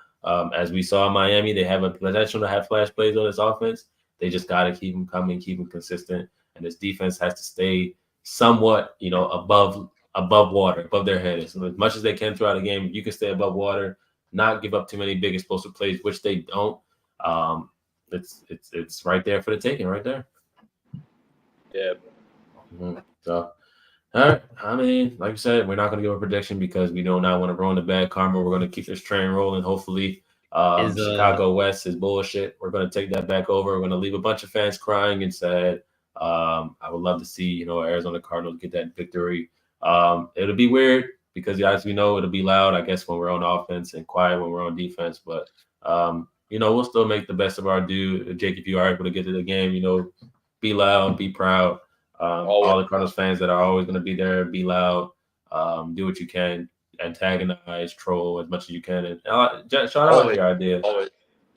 as we saw in Miami, they have a potential to have flash plays on this offense. They just got to keep them coming, keep them consistent, and this defense has to stay somewhat, above water, above their head. So as much as they can throughout the game, you can stay above water, not give up too many big explosive plays, which they don't. It's right there for the taking, right there. Yeah. So, all right. I mean, like you said, we're not going to give a prediction because we do not want to ruin the bad karma. We're going to keep this train rolling. Hopefully, Chicago West is bullshit. We're going to take that back over. We're going to leave a bunch of fans crying and sad. I would love to see, Arizona Cardinals get that victory. It'll be weird because, as we know, it'll be loud, I guess, when we're on offense and quiet when we're on defense. But, we'll still make the best of our due. Jake, if you are able to get to the game, be loud, be proud. All the Cardinals fans that are always going to be there, be loud, do what you can, antagonize, troll as much as you can. And Sean, I like your idea.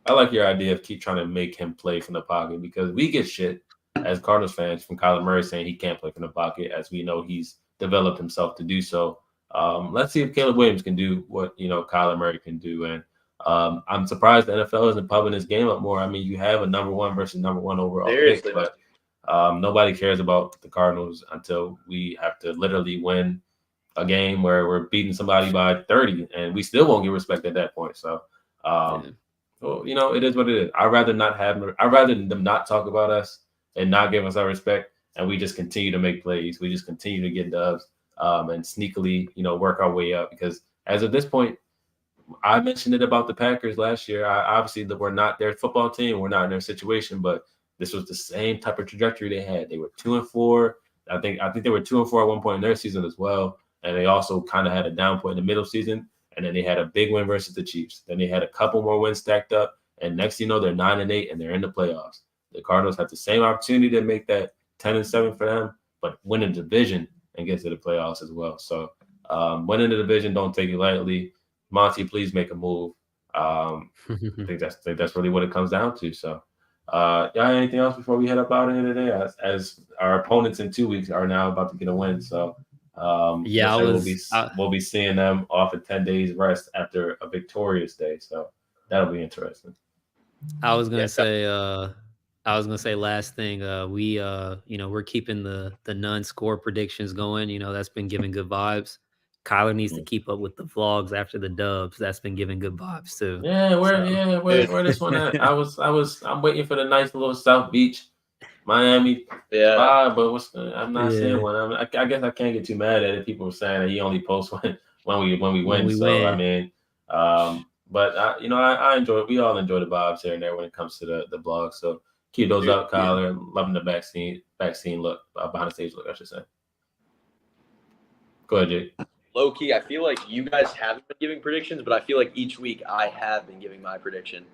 I like your idea of keep trying to make him play from the pocket because we get shit as Cardinals fans from Kyler Murray saying he can't play from the pocket, as we know he's developed himself to do so. Let's see if Caleb Williams can do what Kyler Murray can do. And I'm surprised the NFL isn't pumping this game up more. I mean, you have a number 1 versus number 1 overall pick, but nobody cares about the Cardinals until we have to literally win a game where we're beating somebody by 30, and we still won't get respect at that point. So, it is what it is. I'd rather them not talk about us and not give us our respect, and we just continue to make plays. We just continue to get dubs and sneakily, work our way up. Because as of this point, I mentioned it about the Packers last year. Obviously, we're not their football team. We're not in their situation, but this was the same type of trajectory they had. They were 2-4. I think they were 2-4 at one point in their season as well. And they also kind of had a down point in the middle season. And then they had a big win versus the Chiefs. Then they had a couple more wins stacked up. And next thing you know, they're 9-8 and they're in the playoffs. The Cardinals have the same opportunity to make that 10-7 for them, but win a division and get to the playoffs as well. So winning the division, don't take it lightly. Monty, please make a move. I think that's really what it comes down to. So. Y'all anything else before we head up out of here today? As our opponents in 2 weeks are now about to get a win, so we'll be seeing them off of 10 days rest after a victorious day. So that'll be interesting. I was gonna say last thing. We're keeping the non-score predictions going. That's been giving good vibes. Kyler needs to keep up with the vlogs after the dubs. That's been giving good vibes too. Yeah, where this one at? I'm waiting for the nice little South Beach, Miami. Yeah, but I'm not seeing one. I guess I can't get too mad at it. People were saying that he only posts when we win. I mean, but I enjoy it. We all enjoy the vibes here and there when it comes to the blog. So keep those up, Kyler. Loving the backscene look, behind the stage look, I should say. Go ahead, Jake. Low key, I feel like you guys haven't been giving predictions, but I feel like each week I have been giving my prediction.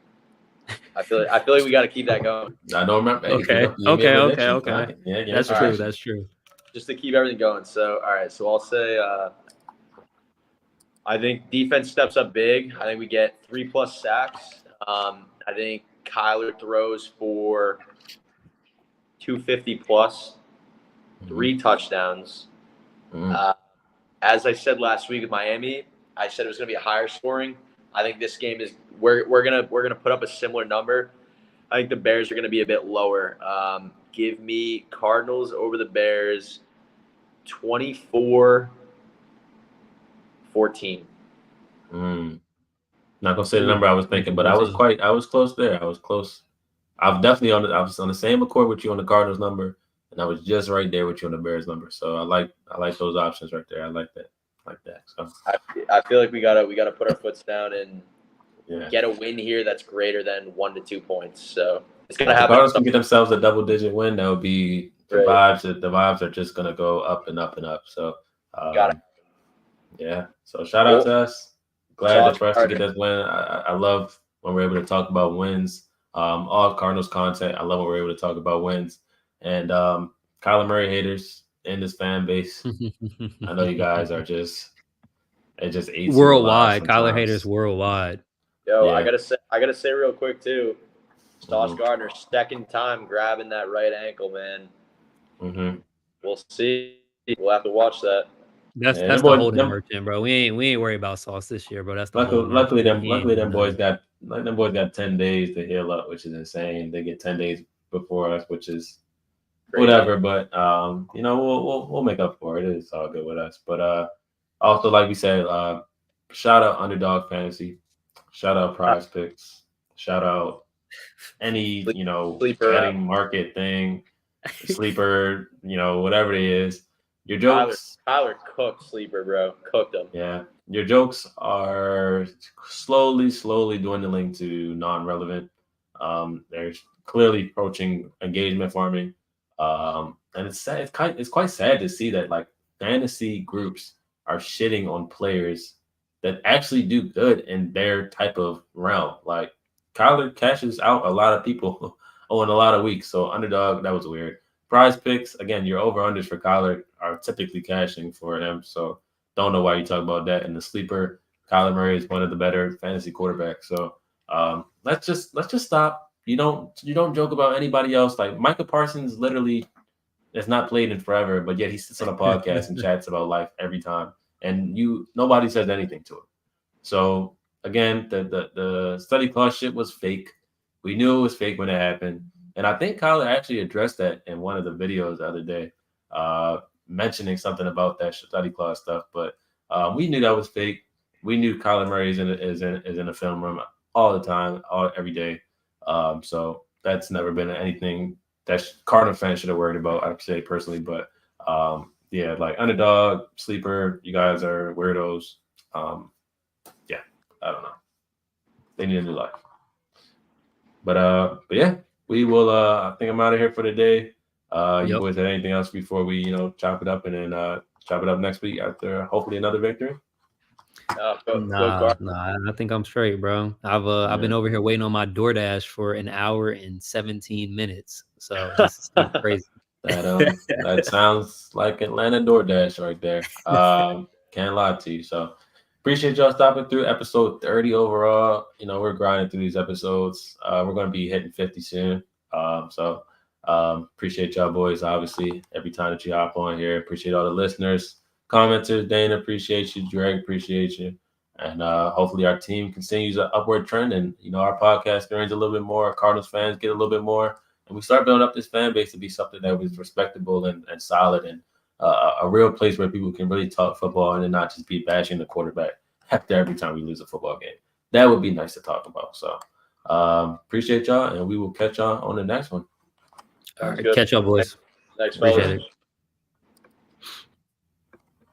I feel like we got to keep that going. I don't remember. Okay. Yeah, that's true. Right. That's true. Just to keep everything going. So, all right. So I'll say, I think defense steps up big. I think we get 3+ sacks. I think Kyler throws for 250 plus, 3 touchdowns. As I said last week with Miami, I said it was going to be a higher scoring. I think this game is we're gonna put up a similar number. I think the Bears are gonna be a bit lower. Give me Cardinals over the Bears, 24-14. Not gonna say the number I was thinking, but I was close there. I was close. I was on the same accord with you on the Cardinals number, and I was just right there with you on the Bears number. So I like those options right there. I like that. So I feel like we gotta put our foots down and get a win here that's greater than 1 to 2 points. So it's gonna happen. If Cardinals can get themselves a double-digit win, that would be the vibes. The vibes are just gonna go up and up and up. So yeah. So shout out to us. Glad for us to get this win. I love when we're able to talk about wins. All Cardinals content. I love when we're able to talk about wins. And Kyler Murray haters in this fan base. I know you guys are just eats worldwide. Kyler haters worldwide. Yo, yeah. I gotta say real quick too. Sauce Gardner, second time grabbing that right ankle, man. We'll see. We'll have to watch that. That's the holding merchant, bro. We ain't worried about Sauce this year, bro. That's the luckily them boys got 10 days to heal up, which is insane. They get 10 days before us, which is whatever. But we'll make up for it. It's all good with us. But also, like we said, shout out Underdog Fantasy, shout out Prize Picks, shout out any betting market thing, sleeper, whatever it is. Your jokes. Tyler cooked sleeper, bro. Cooked them. Yeah. Your jokes are slowly dwindling to non-relevant. They're clearly approaching engagement farming. And it's sad. It's quite sad to see that like fantasy groups are shitting on players that actually do good in their type of realm. Like Kyler cashes out a lot of people in a lot of weeks. So Underdog, that was weird. Prize Picks, again, your over-unders for Kyler are typically cashing for him. So don't know why you talk about that. And the sleeper, Kyler Murray is one of the better fantasy quarterbacks. So let's just stop. You don't joke about anybody else. Like Micah Parsons literally has not played in forever, but yet he sits on a podcast and chats about life every time. And nobody says anything to him. So again, the study plus shit was fake. We knew it was fake when it happened. And I think Kyler actually addressed that in one of the videos the other day, mentioning something about that study clause stuff. But we knew that was fake. We knew Kyler Murray is in a film room all the time, every day. So that's never been anything that Cardinal fans should have worried about, I'd say personally. But yeah, like Underdog, Sleeper, you guys are weirdos. Yeah, I don't know. They need a new life. But yeah. We will. I think I'm out of here for the day. You boys have anything else before we, chop it up and then chop it up next week after hopefully another victory? Nah. I think I'm straight, bro. I've been over here waiting on my DoorDash for an hour and 17 minutes. So this is crazy. That sounds like Atlanta DoorDash right there. Can't lie to you. So appreciate y'all stopping through episode 30 overall. We're grinding through these episodes. We're going to be hitting 50 soon. So appreciate y'all boys, obviously, every time that you hop on here. Appreciate all the listeners, commenters. Dana, appreciate you. Greg, appreciate you. And hopefully our team continues an upward trend and, our podcast earns a little bit more. Our Cardinals fans get a little bit more. And we start building up this fan base to be something that was respectable and solid and a real place where people can really talk football and not just be bashing the quarterback after every time we lose a football game. That would be nice to talk about. So appreciate y'all, and we will catch y'all on the next one. All right, catch y'all, boys. Thanks, appreciate it.